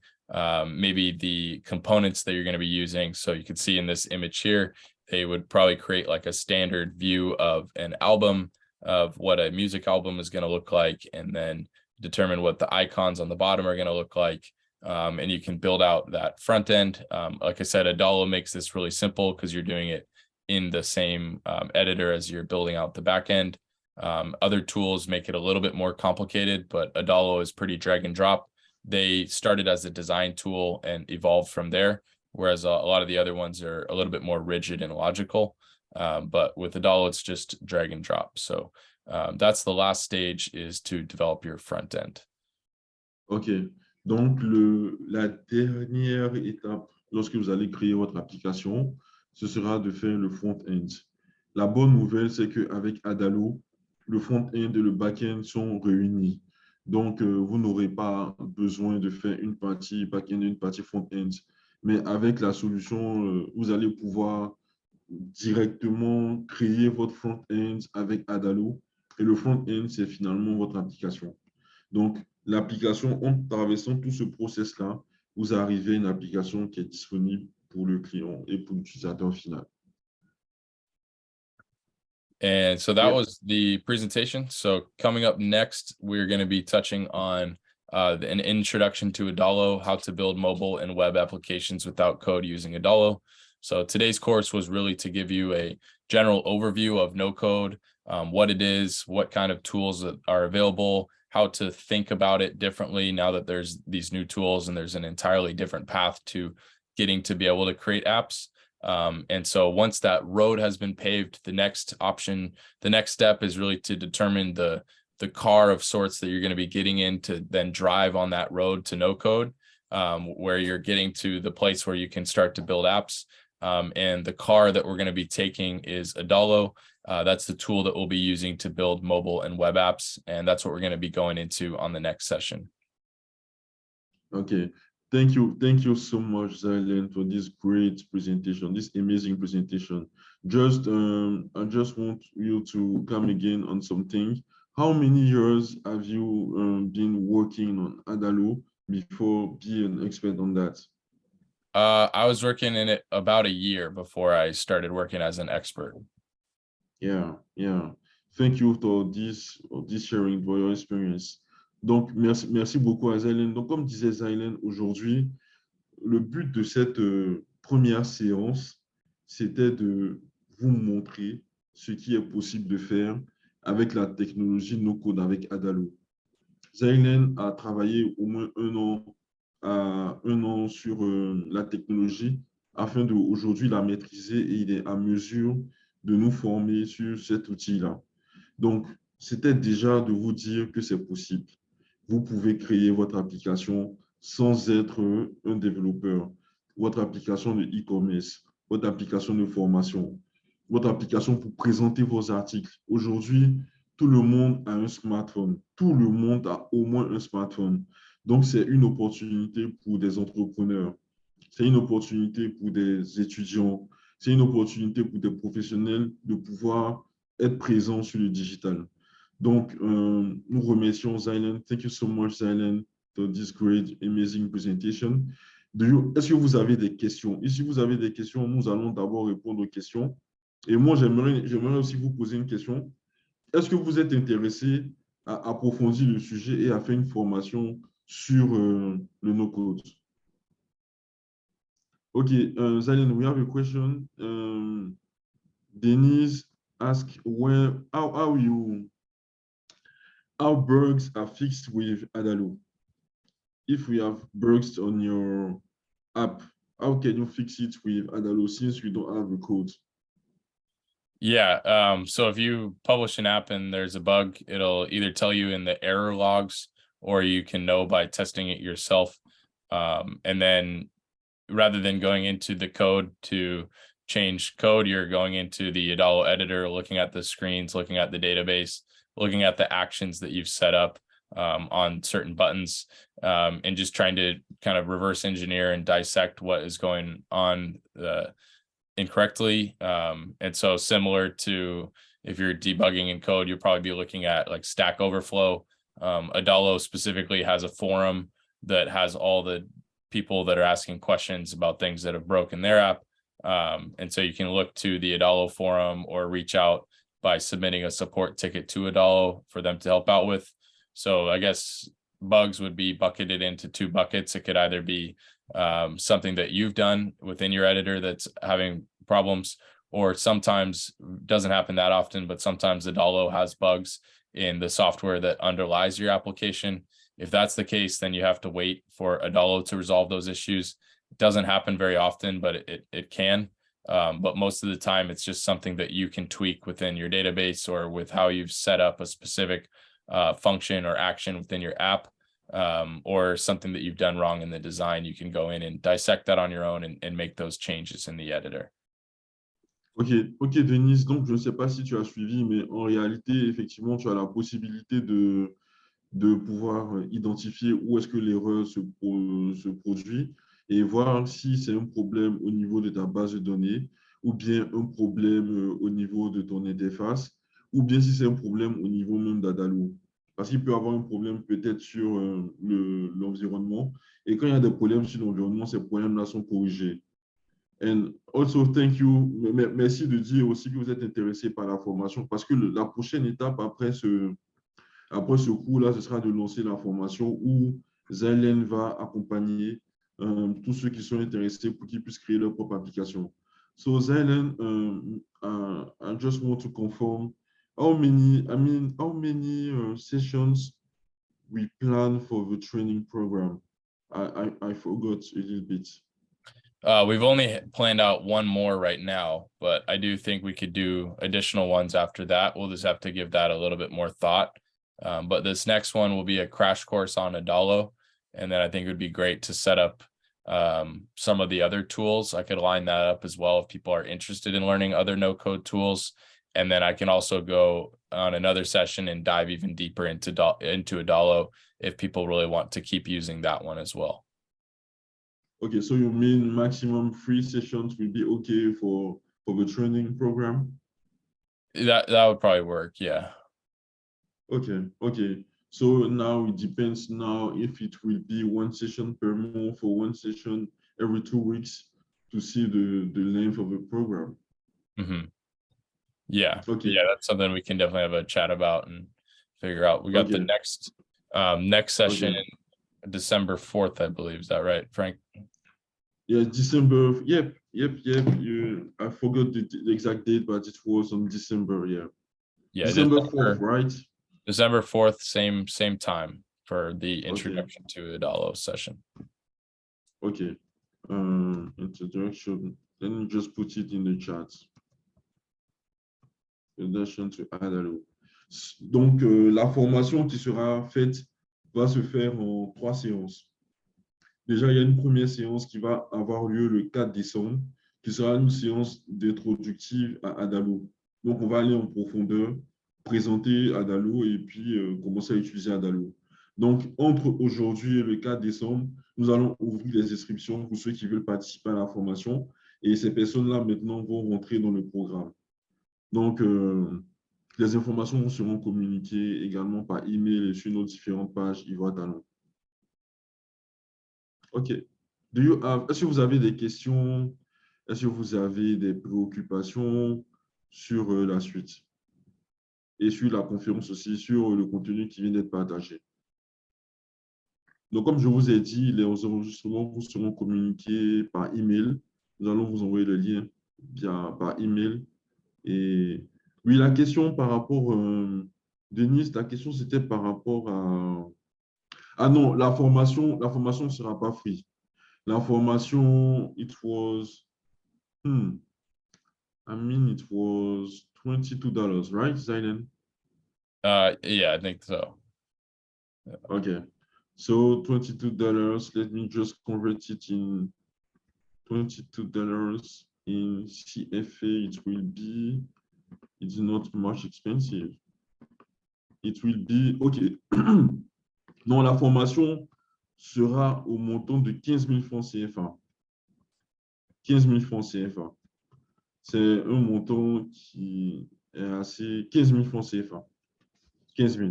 maybe the components that you're going to be using. So you can see in this image here, they would probably create like a standard view of an album, of what a music album is going to look like, and then determine what the icons on the bottom are going to look like. And you can build out that front end. Like I said, Adalo makes this really simple because you're doing it in the same editor as you're building out the back end. Other tools make it a little bit more complicated, but Adalo is pretty drag and drop. They started as a design tool and evolved from there, whereas a lot of the other ones are a little bit more rigid and logical. But with Adalo, it's just drag and drop. So that's the last stage, is to develop your front end. OK. Donc, la dernière étape, lorsque vous allez créer votre application, ce sera de faire le front-end. La bonne nouvelle, c'est qu'avec Adalo, le front-end et le back-end sont réunis. Donc, vous n'aurez pas besoin de faire une partie back-end et une partie front-end. Mais avec la solution, vous allez pouvoir directement créer votre front-end avec Adalo. Et le front-end, c'est finalement votre application. Donc, l'application, en traversant tout ce process-là, vous arrivez à une application qui est disponible pour le client et pour l'utilisateur final. And so that was the presentation. So coming up next, we're going to be touching on an introduction to Adalo, how to build mobile and web applications without code using Adalo. So today's course was really to give you a general overview of no code, what it is, what kind of tools that are available, how to think about it differently now that there's these new tools and there's an entirely different path to getting to be able to create apps. And so once that road has been paved, the next step is really to determine the car of sorts that you're going to be getting in to then drive on that road to no code, where you're getting to the place where you can start to build apps. And the car that we're going to be taking is Adalo. That's the tool that we'll be using to build mobile and web apps. And that's what we're going to be going into on the next session. Okay. Thank you so much, Zylen, for this great presentation, this amazing presentation. I just want you to come again on something. How many years have you been working on Adalo before being an expert on that? I was working in it about a year before I started working as an expert. Yeah. Thank you for this sharing, for your experience. Donc, merci beaucoup à Zylen. Donc, comme disait Zylen, aujourd'hui, le but de cette première séance, c'était de vous montrer ce qui est possible de faire avec la technologie no-code, avec Adalo. Zylen a travaillé au moins un an sur la technologie afin d'aujourd'hui la maîtriser, et il est à mesure de nous former sur cet outil-là. Donc, c'était déjà de vous dire que c'est possible. Vous pouvez créer votre application sans être un développeur, votre application de e-commerce, votre application de formation, votre application pour présenter vos articles. Aujourd'hui, tout le monde a un smartphone. Tout le monde a au moins un smartphone. Donc, c'est une opportunité pour des entrepreneurs. C'est une opportunité pour des étudiants. C'est une opportunité pour des professionnels de pouvoir être présents sur le digital. Donc, nous remercions Zylen. Thank you so much, Zylen, for this great, amazing presentation. Est-ce que vous avez des questions? Et si vous avez des questions, nous allons d'abord répondre aux questions. Et moi, j'aimerais aussi vous poser une question. Est-ce que vous êtes intéressé à approfondir le sujet et à faire une formation sur le no-code? Okay, Zylen, we have a question. Denise asked, how bugs are fixed with Adalo? If we have bugs on your app, how can you fix it with Adalo since you don't have the code? Yeah, so if you publish an app and there's a bug, it'll either tell you in the error logs, or you can know by testing it yourself. And then rather than going into the code to change code, you're going into the Adalo editor, looking at the screens, looking at the database, looking at the actions that you've set up on certain buttons, and just trying to kind of reverse engineer and dissect what is going on incorrectly. And so similar to if you're debugging in code, you'll probably be looking at like Stack Overflow. Adalo specifically has a forum that has all the people that are asking questions about things that have broken their app. And so you can look to the Adalo forum or reach out by submitting a support ticket to Adalo for them to help out with. So I guess bugs would be bucketed into two buckets. It could either be something that you've done within your editor that's having problems, or sometimes doesn't happen that often, but sometimes Adalo has bugs in the software that underlies your application. If that's the case, then you have to wait for Adalo to resolve those issues. It doesn't happen very often, but it can. But most of the time, it's just something that you can tweak within your database or with how you've set up a specific function or action within your app, or something that you've done wrong in the design. You can go in and dissect that on your own and make those changes in the editor. Ok, Denise, donc je ne sais pas si tu as suivi, mais en réalité, effectivement, tu as la possibilité de pouvoir identifier où est-ce que l'erreur se produit et voir si c'est un problème au niveau de ta base de données ou bien un problème au niveau de ton interface ou bien si c'est un problème au niveau même d'Adalo. Parce qu'il peut y avoir un problème peut-être sur l'environnement et quand il y a des problèmes sur l'environnement, ces problèmes-là sont corrigés. And also, thank you. Merci de dire aussi que vous êtes intéressé par la formation parce que la prochaine étape après ce cours-là, ce sera de lancer la formation où Zailen va accompagner tous ceux qui sont intéressés pour qu'ils puissent créer leur propre application. So Zailen, I just want to confirm how many sessions we plan for the training program. I forgot a little bit. We've only planned out one more right now, but I do think we could do additional ones after that. We'll just have to give that a little bit more thought. But this next one will be a crash course on Adalo. And then I think it would be great to set up some of the other tools. I could line that up as well if people are interested in learning other no-code tools. And then I can also go on another session and dive even deeper into Adalo if people really want to keep using that one as well. Okay, so you mean maximum 3 sessions will be okay for the training program? That would probably work, yeah. Okay. So now it depends now if it will be 1 session per month or 1 session every 2 weeks to see the length of the program. Mm-hmm. Yeah. Okay. Yeah, that's something we can definitely have a chat about and figure out. We got the next session December 4th, I believe. Is that right, Frank? Yeah, December. Yep. I forgot the exact date, but it was on December. Yeah. December 4th, right? December 4th, same time for the introduction to Adalo session. Okay. Introduction. Let me just put it in the chat. Introduction to Adalo. Donc, la formation qui sera faite va se faire en 3 séances. Déjà, il y a une première séance qui va avoir lieu le 4 décembre, qui sera une séance d'introductive à Adalo. Donc, on va aller en profondeur, présenter Adalo et puis commencer à utiliser Adalo. Donc, entre aujourd'hui et le 4 décembre, nous allons ouvrir les inscriptions pour ceux qui veulent participer à la formation. Et ces personnes-là, maintenant, vont rentrer dans le programme. Donc, les informations seront communiquées également par email et sur nos différentes pages Ivoire Talent. OK. Est-ce que vous avez des questions? Est-ce que vous avez des préoccupations sur la suite? Et sur la conférence aussi, sur le contenu qui vient d'être partagé. Donc, comme je vous ai dit, les enregistrements vous seront communiqués par email. Nous allons vous envoyer le lien par email. Et oui, la question par rapport, Denise, la question c'était par rapport à... Ah non, la formation ne sera pas free. La formation, it was $22, right, Zailen? Yeah, I think so. Okay. So $22, let me just convert it in $22 in CFA. It's not much expensive. It will be, okay. Non, la formation sera au montant de 15 000 francs CFA. 15 000 francs CFA. C'est un montant qui est assez 15 000 francs CFA. 15 000.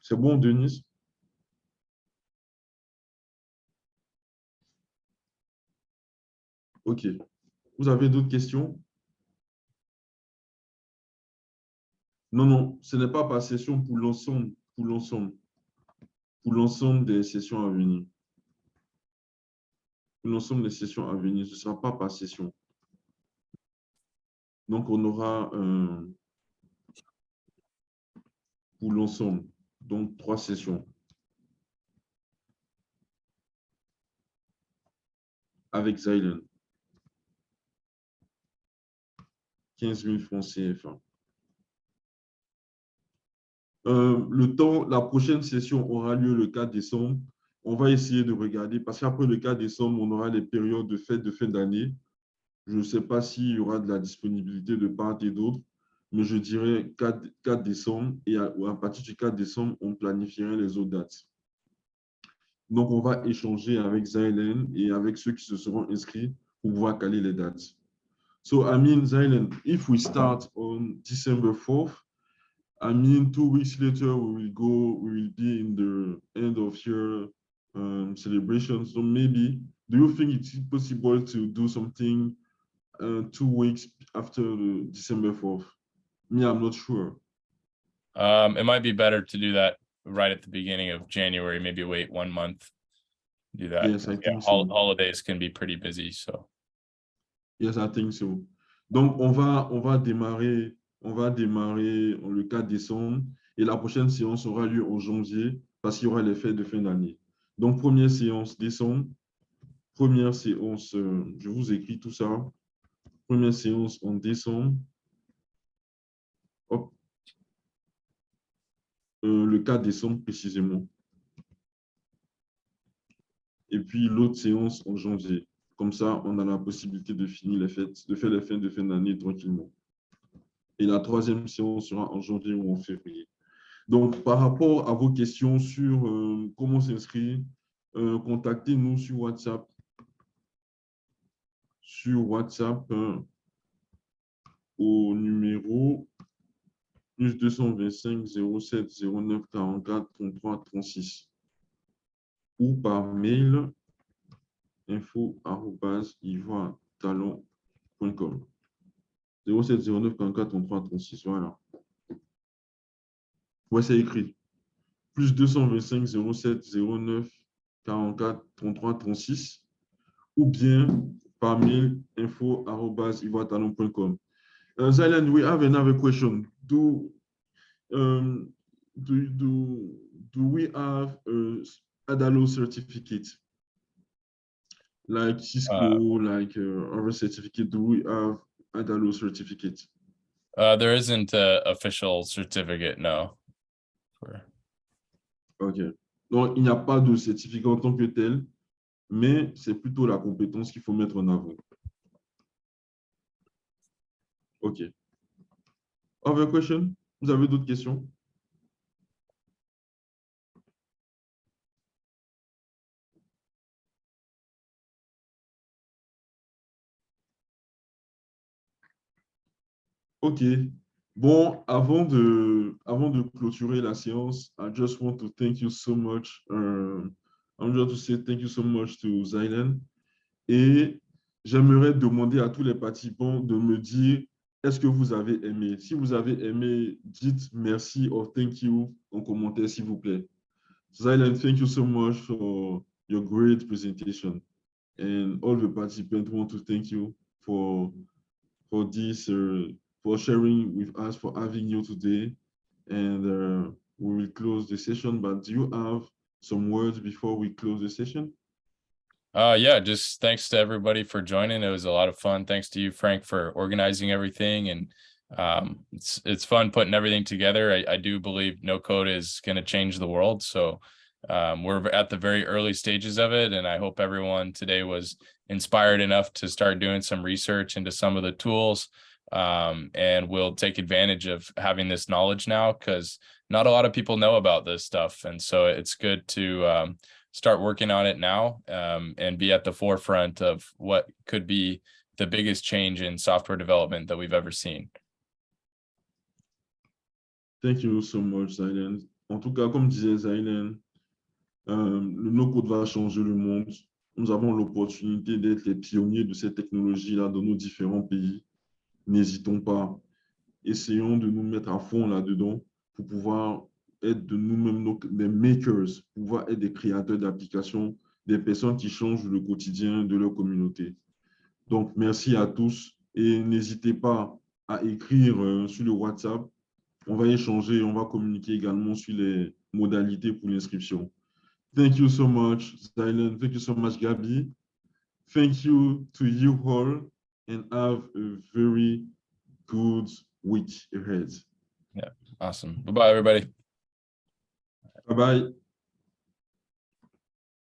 C'est bon, Denise? OK. Vous avez d'autres questions? Non, non, ce n'est pas par session pour l'ensemble, pour l'ensemble des sessions à venir. Pour l'ensemble des sessions à venir, ce ne sera pas par session. Donc, on aura pour l'ensemble, donc 3 sessions avec Zylen. 15 000 francs CFA. La prochaine session aura lieu le 4 décembre. On va essayer de regarder, parce qu'après le 4 décembre, on aura les périodes de fête de fin d'année. Je ne sais pas s'il y aura de la disponibilité de part et d'autre, mais je dirais 4 décembre, et à partir du 4 décembre, on planifierait les autres dates. Donc, on va échanger avec Zylen et avec ceux qui se seront inscrits pour pouvoir caler les dates. So, I mean, Zylen, if we start on December 4th, I mean, 2 weeks later, we will be in the end of year celebration. So maybe, do you think it's possible to do something 2 weeks after the December 4th? Me, I'm not sure. It might be better to do that right at the beginning of January, maybe wait 1 month, do that. Yes, I think so. Holidays can be pretty busy, so. Yes, I think so. Donc, on va démarrer le 4 décembre et la prochaine séance aura lieu en janvier parce qu'il y aura les fêtes de fin d'année. Donc, première séance décembre, première séance, je vous écris tout ça. Première séance en décembre. Hop. Le 4 décembre précisément. Et puis l'autre séance en janvier. Comme ça, on a la possibilité de finir les fêtes, de faire les fêtes de fin d'année tranquillement. Et la troisième séance sera en janvier ou en février. Donc, par rapport à vos questions sur comment s'inscrire, contactez-nous sur WhatsApp. Sur WhatsApp au numéro plus 225 07 09 44 33 36 ou par mail info@ivoiretalent.com 07 09 44 33 36. Voilà. Ouais, c'est écrit. Plus 225 07 09 44 33 36 ou bien par mail info@ivoiretalent.com. Zylen, we have another question. Do we have Adalo certificate like Cisco, like other certificate? Do we have Adalo certificate? There isn't an official certificate, no. OK. Donc, il n'y a pas de certificat en tant que tel, mais c'est plutôt la compétence qu'il faut mettre en avant. OK. Other question? Vous avez d'autres questions? OK. Bon, avant de clôturer la séance, I just want to thank you so much. I want to say thank you so much to Zylen. Et j'aimerais demander à tous les participants de me dire, est-ce que vous avez aimé? Si vous avez aimé, dites merci or thank you en commentaire, s'il vous plaît. Zylen, thank you so much for your great presentation. And all the participants want to thank you for this, for sharing with us, for having you today. And we will close the session, but do you have some words before we close the session? Yeah, just thanks to everybody for joining. It was a lot of fun. Thanks to you, Frank, for organizing everything. And it's fun putting everything together. I do believe no code is going to change the world. So we're at the very early stages of it. And I hope everyone today was inspired enough to start doing some research into some of the tools. And we'll take advantage of having this knowledge now, because not a lot of people know about this stuff. And so it's good to start working on it now, and be at the forefront of what could be the biggest change in software development that we've ever seen. Thank you so much, Zailen. En tout cas, comme disait Zailen, le no-code va changer le monde. Nous avons l'opportunité d'être les pionniers de ces technologies-là dans nos différents pays. N'hésitons pas. Essayons de nous mettre à fond là-dedans pour pouvoir être de nous-mêmes des makers, pouvoir être des créateurs d'applications, des personnes qui changent le quotidien de leur communauté. Donc, merci à tous et n'hésitez pas à écrire sur le WhatsApp. On va échanger, on va communiquer également sur les modalités pour l'inscription. Thank you so much, Zylan. Thank you so much, Gabi. Thank you to you all and have a very good week ahead. Yeah, awesome. Bye-bye, everybody. Bye-bye.